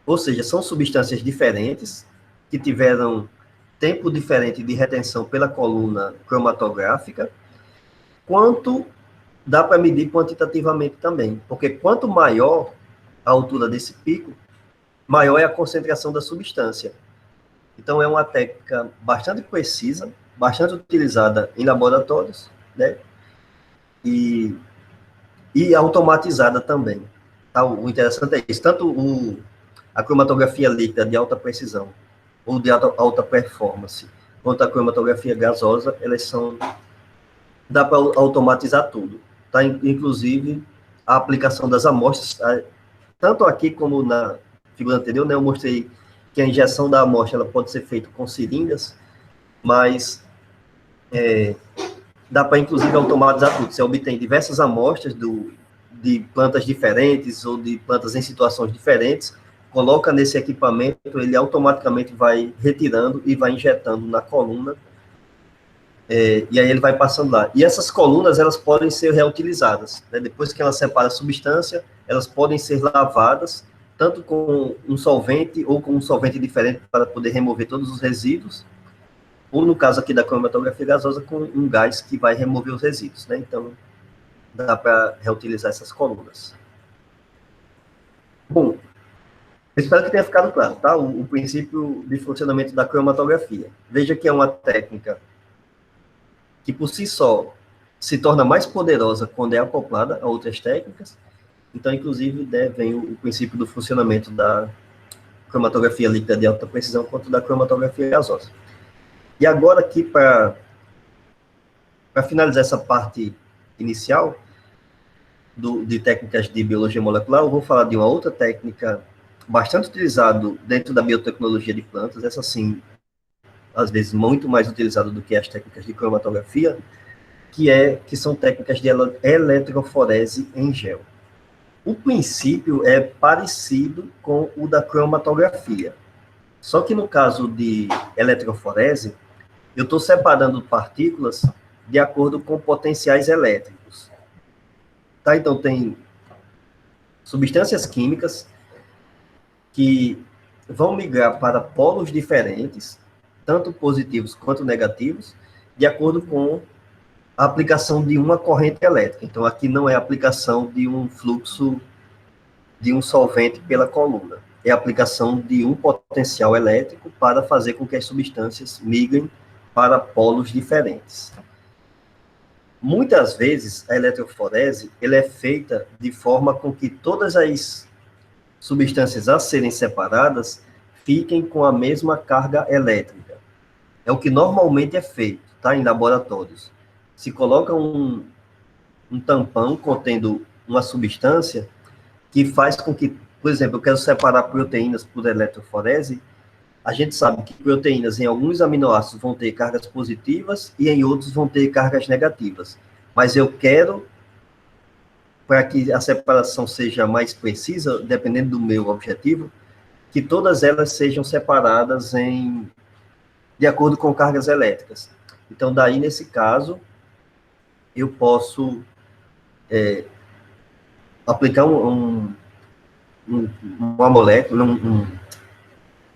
ou seja, são substâncias diferentes, que tiveram tempo diferente de retenção pela coluna cromatográfica, quanto dá para medir quantitativamente também, porque quanto maior a altura desse pico, maior é a concentração da substância. Então, é uma técnica bastante precisa, bastante utilizada em laboratórios, né? E automatizada também. Tá? O interessante é isso. Tanto a cromatografia líquida de alta precisão, ou de alta performance, quanto a cromatografia gasosa, elas são... dá para automatizar tudo. Tá? Inclusive, a aplicação das amostras, tanto aqui como na figura anterior, né, eu mostrei que a injeção da amostra ela pode ser feita com seringas, mas dá para, inclusive, automatizar tudo. Você obtém diversas amostras de plantas diferentes ou de plantas em situações diferentes, coloca nesse equipamento, ele automaticamente vai retirando e vai injetando na coluna, e aí ele vai passando lá. E essas colunas, elas podem ser reutilizadas, né? Depois que ela separa a substância, elas podem ser lavadas, tanto com um solvente ou com um solvente diferente para poder remover todos os resíduos, ou no caso aqui da cromatografia gasosa, com um gás que vai remover os resíduos, né? Então, dá para reutilizar essas colunas. Bom, espero que tenha ficado claro, tá? O princípio de funcionamento da cromatografia. Veja que é uma técnica que, por si só, se torna mais poderosa quando é acoplada a outras técnicas. Então, inclusive, vem o princípio do funcionamento da cromatografia líquida de alta precisão quanto da cromatografia gasosa. E agora, aqui, para finalizar essa parte inicial de técnicas de biologia molecular, eu vou falar de uma outra técnica bastante utilizada dentro da biotecnologia de plantas, essa sim, às vezes muito mais utilizada do que as técnicas de cromatografia, que são técnicas de eletroforese em gel. O princípio é parecido com o da cromatografia. Só que no caso de eletroforese, eu estou separando partículas de acordo com potenciais elétricos. Tá? Então, tem substâncias químicas que vão migrar para polos diferentes, tanto positivos quanto negativos, de acordo com a aplicação de uma corrente elétrica. Então, aqui não é a aplicação de um fluxo de um solvente pela coluna. É a aplicação de um potencial elétrico para fazer com que as substâncias migrem para polos diferentes. Muitas vezes, a eletroforese ela é feita de forma com que todas as substâncias a serem separadas fiquem com a mesma carga elétrica. É o que normalmente é feito, tá, em laboratórios. Se coloca um tampão contendo uma substância que faz com que, por exemplo, eu quero separar proteínas por eletroforese, a gente sabe que proteínas em alguns aminoácidos vão ter cargas positivas e em outros vão ter cargas negativas. Mas eu quero, para que a separação seja mais precisa, dependendo do meu objetivo, que todas elas sejam separadas de acordo com cargas elétricas. Então, daí, nesse caso, eu posso aplicar uma molécula, um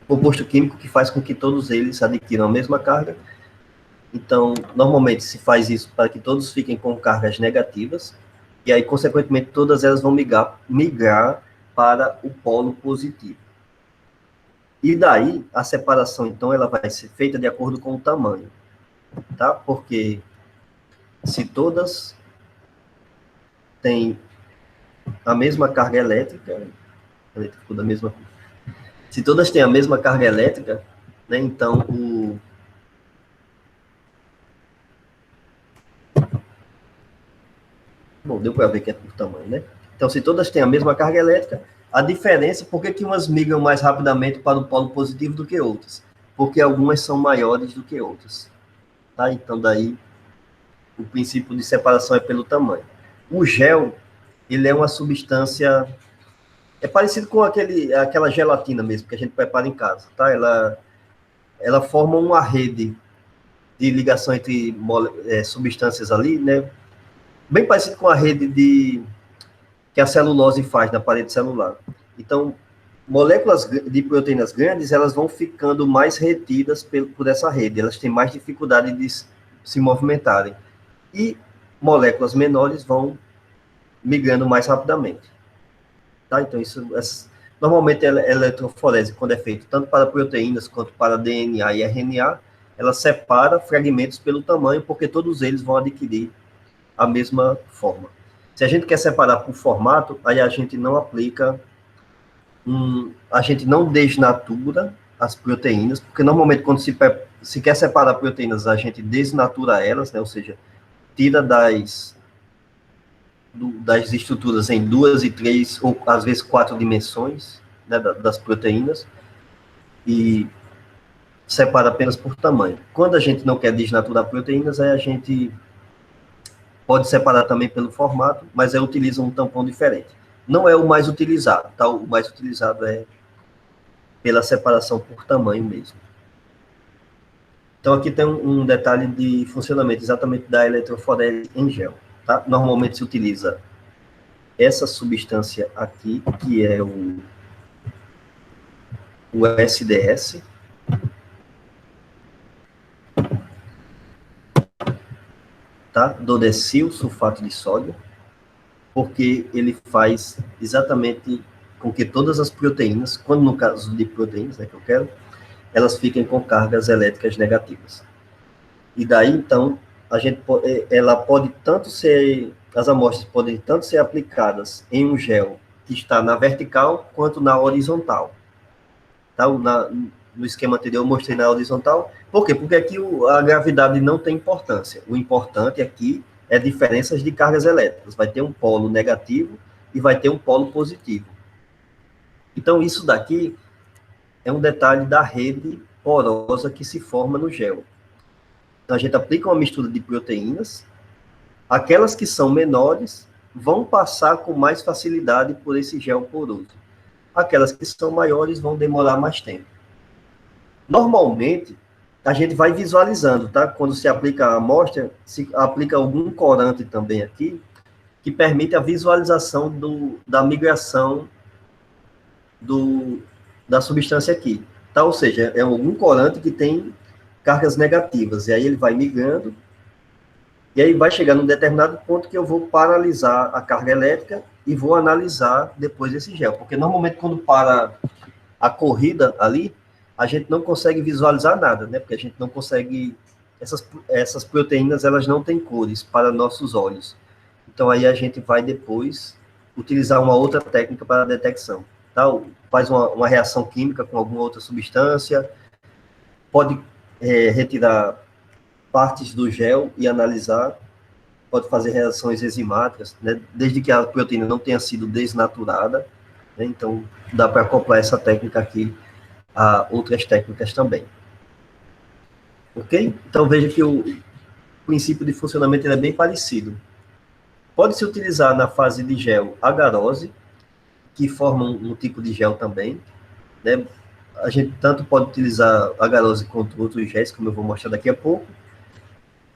composto químico que faz com que todos eles adquiram a mesma carga. Então, normalmente se faz isso para que todos fiquem com cargas negativas, e aí, consequentemente, todas elas vão migrar para o polo positivo. E daí, a separação, então, ela vai ser feita de acordo com o tamanho, tá? Porque se todas têm a mesma carga elétrica, da mesma, se todas têm a mesma carga elétrica, né, então bom, deu para ver que é por tamanho, né? Então, se todas têm a mesma carga elétrica, a diferença, por que umas migram mais rapidamente para o polo positivo do que outras? Porque algumas são maiores do que outras, tá? Então, daí, o princípio de separação é pelo tamanho. O gel, ele é uma substância, é parecido com aquela gelatina mesmo, que a gente prepara em casa, tá? Ela forma uma rede de ligação entre substâncias ali, né? Bem parecido com a rede que a celulose faz na parede celular. Então, moléculas de proteínas grandes, elas vão ficando mais retidas por essa rede, elas têm mais dificuldade de se movimentarem. E moléculas menores vão migrando mais rapidamente. Tá? Então, normalmente, a eletroforese, quando é feita tanto para proteínas quanto para DNA e RNA, ela separa fragmentos pelo tamanho, porque todos eles vão adquirir a mesma forma. Se a gente quer separar por formato, aí a gente não aplica, a gente não desnatura as proteínas, porque normalmente quando se quer separar proteínas, a gente desnatura elas, né? Ou seja, tira das estruturas em 2 e 3, ou às vezes 4 dimensões, né, das proteínas, e separa apenas por tamanho. Quando a gente não quer desnaturar proteínas, aí a gente pode separar também pelo formato, mas utiliza um tampão diferente. Não é o mais utilizado, tá? O mais utilizado é pela separação por tamanho mesmo. Então, aqui tem um detalhe de funcionamento exatamente da eletroforese em gel, tá? Normalmente se utiliza essa substância aqui, que é o SDS, tá? Dodecil sulfato de sódio, porque ele faz exatamente com que todas as proteínas, quando no caso de proteínas, né, que eu quero, elas fiquem com cargas elétricas negativas. E daí, então, as amostras podem tanto ser aplicadas em um gel que está na vertical, quanto na horizontal. Tá? No esquema anterior eu mostrei na horizontal. Por quê? Porque aqui a gravidade não tem importância. O importante aqui é diferenças de cargas elétricas. Vai ter um polo negativo e vai ter um polo positivo. Então, isso daqui é um detalhe da rede porosa que se forma no gel. Então, a gente aplica uma mistura de proteínas, Aquelas que são menores vão passar com mais facilidade por esse gel poroso. Aquelas que são maiores vão demorar mais tempo. Normalmente, a gente vai visualizando, tá? Quando se aplica a amostra, se aplica algum corante também aqui, que permite a visualização da migração da substância aqui. Tá? Ou seja, é algum corante que tem cargas negativas, e aí ele vai migrando, e aí vai chegar num determinado ponto que eu vou paralisar a carga elétrica e vou analisar depois esse gel, porque normalmente quando para a corrida ali, a gente não consegue visualizar nada, né? Porque a gente não consegue, essas proteínas, elas não têm cores para nossos olhos. Então aí a gente vai depois utilizar uma outra técnica para a detecção, tá? Faz uma reação química com alguma outra substância, pode retirar partes do gel e analisar, pode fazer reações enzimáticas, né? Desde que a proteína não tenha sido desnaturada, né? Então dá para acoplar essa técnica aqui a outras técnicas também. Ok? Então veja que o princípio de funcionamento é bem parecido. Pode-se utilizar na fase de gel agarose, que forma um tipo de gel também, né? A gente tanto pode utilizar agarose quanto outros géis, como eu vou mostrar daqui a pouco.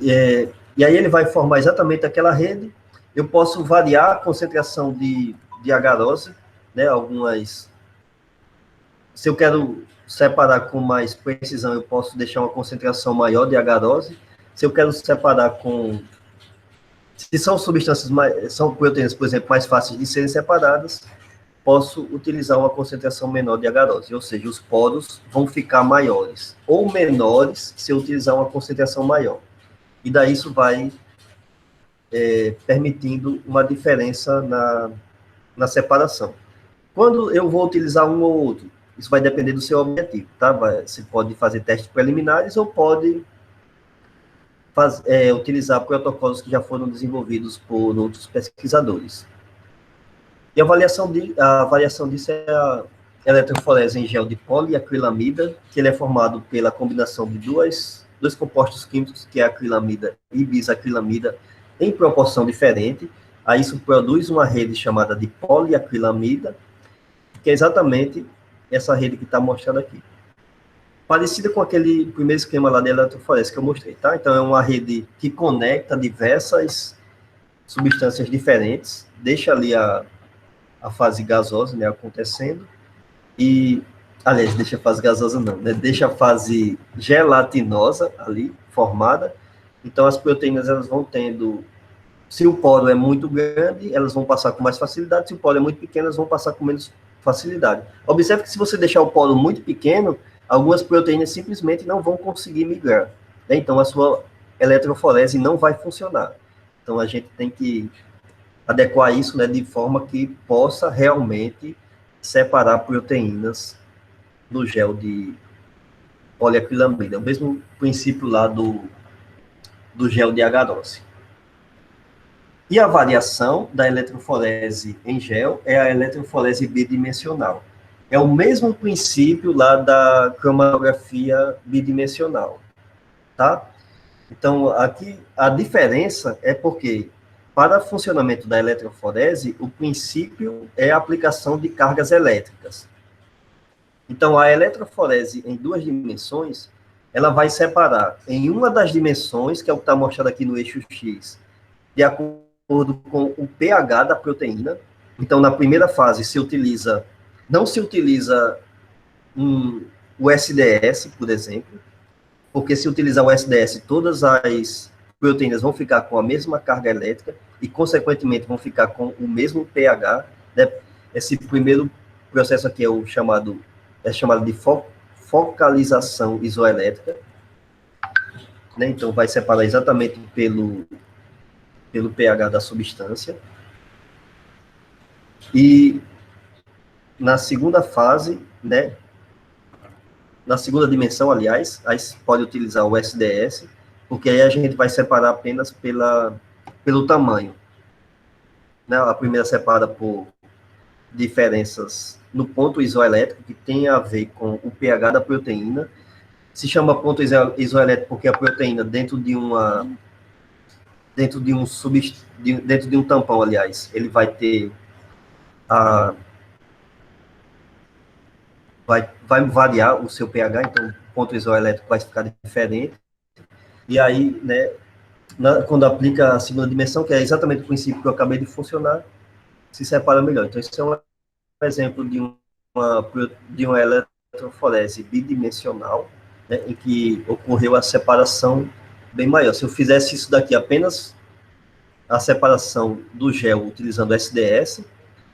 E aí ele vai formar exatamente aquela rede. Eu posso variar a concentração de agarose, né? Se eu quero separar com mais precisão, eu posso deixar uma concentração maior de agarose. Se eu quero separar com... Se são substâncias, são proteínas, por exemplo, mais fáceis de serem separadas, posso utilizar uma concentração menor de agarose, ou seja, os poros vão ficar maiores, ou menores, se eu utilizar uma concentração maior. E daí isso vai permitindo uma diferença na separação. Quando eu vou utilizar um ou outro, isso vai depender do seu objetivo, tá? Você pode fazer testes preliminares ou pode utilizar protocolos que já foram desenvolvidos por outros pesquisadores. E a variação disso é a eletroforese em gel de poliacrilamida, que ele é formado pela combinação de dois compostos químicos, que é a acrilamida e bisacrilamida, em proporção diferente. Aí isso produz uma rede chamada de poliacrilamida, que é exatamente essa rede que está mostrada aqui. Parecida com aquele primeiro esquema lá da eletroforese que eu mostrei, tá? Então, é uma rede que conecta diversas substâncias diferentes, deixa ali a fase gasosa, né, acontecendo, e, aliás, deixa a fase gasosa não, né, deixa a fase gelatinosa ali, formada. Então, as proteínas, elas vão tendo, se o poro é muito grande, elas vão passar com mais facilidade, se o poro é muito pequeno, elas vão passar com menos facilidade. Observe que se você deixar o poro muito pequeno, algumas proteínas simplesmente não vão conseguir migrar, né? Então, a sua eletroforese não vai funcionar. Então, a gente tem que adequar isso, né, de forma que possa realmente separar proteínas no gel de poliacrilamida. É o mesmo princípio lá do gel de agarose. E a variação da eletroforese em gel é a eletroforese bidimensional. É o mesmo princípio lá da cromatografia bidimensional, tá? Então, aqui, a diferença é porque, para o funcionamento da eletroforese, o princípio é a aplicação de cargas elétricas. Então, a eletroforese em duas dimensões, ela vai separar em uma das dimensões, que é o que está mostrado aqui no eixo X, de acordo com o pH da proteína. Então, na primeira fase, não se utiliza o SDS, por exemplo, porque se utilizar o SDS, todas as proteínas vão ficar com a mesma carga elétrica e, consequentemente, vão ficar com o mesmo pH, né? Esse primeiro processo aqui é chamado de focalização isoelétrica, né? Então, vai separar exatamente pelo pH da substância. E na segunda fase, né? Na segunda dimensão, aliás, aí pode utilizar o SDS, porque aí a gente vai separar apenas pelo tamanho, né? A primeira separa por diferenças no ponto isoelétrico, que tem a ver com o pH da proteína. Se chama ponto isoelétrico porque a proteína, dentro de dentro de dentro de um tampão, aliás, ele vai ter vai variar o seu pH, então o ponto isoelétrico vai ficar diferente. E aí, né, quando aplica a segunda dimensão, que é exatamente o princípio que eu acabei de funcionar, se separa melhor. Então, isso é um exemplo de uma eletroforese bidimensional, né, em que ocorreu a separação bem maior. Se eu fizesse isso daqui apenas a separação do gel utilizando SDS,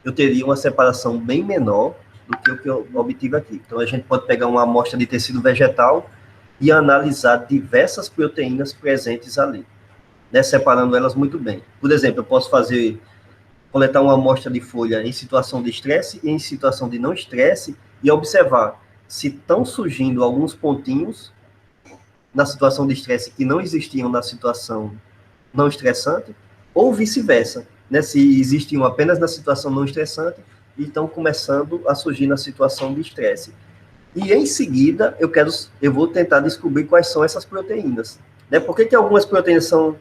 eu teria uma separação bem menor do que o que eu obtive aqui. Então, a gente pode pegar uma amostra de tecido vegetal e analisar diversas proteínas presentes ali, né, separando elas muito bem. Por exemplo, eu posso coletar uma amostra de folha em situação de estresse e em situação de não estresse e observar se estão surgindo alguns pontinhos na situação de estresse que não existiam na situação não estressante, ou vice-versa, né? Se existiam apenas na situação não estressante e estão começando a surgir na situação de estresse. E em seguida, eu vou tentar descobrir quais são essas proteínas, né? Por que algumas proteínas são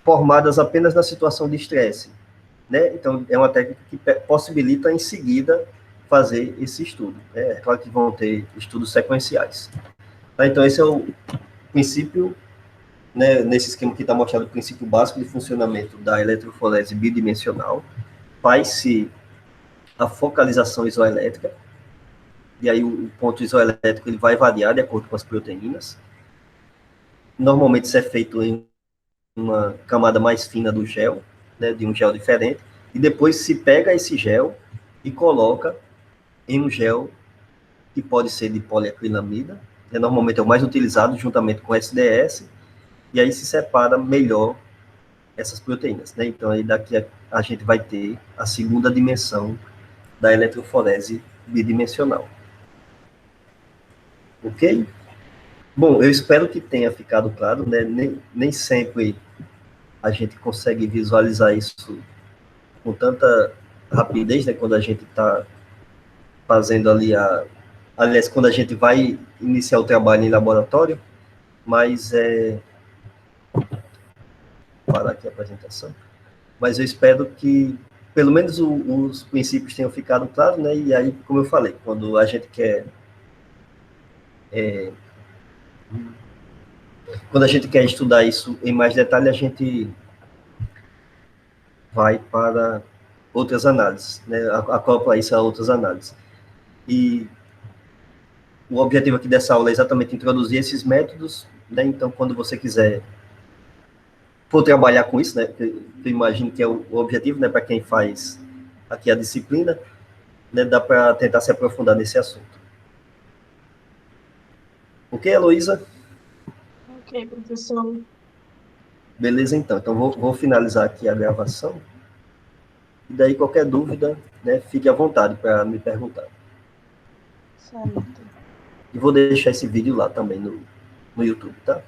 formadas apenas na situação de estresse, né? Então, é uma técnica que possibilita, em seguida, fazer esse estudo. É claro que vão ter estudos sequenciais. Tá? Então, esse é o princípio, né, nesse esquema que está mostrado, o princípio básico de funcionamento da eletroforese bidimensional. Faz-se a focalização isoelétrica, e aí o ponto isoelétrico ele vai variar de acordo com as proteínas. Normalmente isso é feito em uma camada mais fina do gel, né, de um gel diferente, e depois se pega esse gel e coloca em um gel que pode ser de poliacrilamida, que normalmente é o mais utilizado juntamente com SDS, e aí se separa melhor essas proteínas, né? Então aí daqui a gente vai ter a segunda dimensão da eletroforese bidimensional. Ok? Bom, eu espero que tenha ficado claro, né? Nem sempre a gente consegue visualizar isso com tanta rapidez, né? Quando a gente está fazendo ali aliás, quando a gente vai iniciar o trabalho em laboratório, mas parar aqui a apresentação. Mas eu espero que pelo menos os princípios tenham ficado claros, né? E aí, como eu falei, quando a gente quer estudar isso em mais detalhe, a gente vai para outras análises, né? Acopla isso a outras análises. E o objetivo aqui dessa aula é exatamente introduzir esses métodos, né? Então, quando você quiser for trabalhar com isso, né? Eu imagino que é o objetivo, né? Para quem faz aqui a disciplina, né? Dá para tentar se aprofundar nesse assunto. Ok, Heloísa? Ok, professor. Beleza, então. Então, vou finalizar aqui a gravação. E daí, qualquer dúvida, né, fique à vontade para me perguntar. Certo. E vou deixar esse vídeo lá também no YouTube, tá?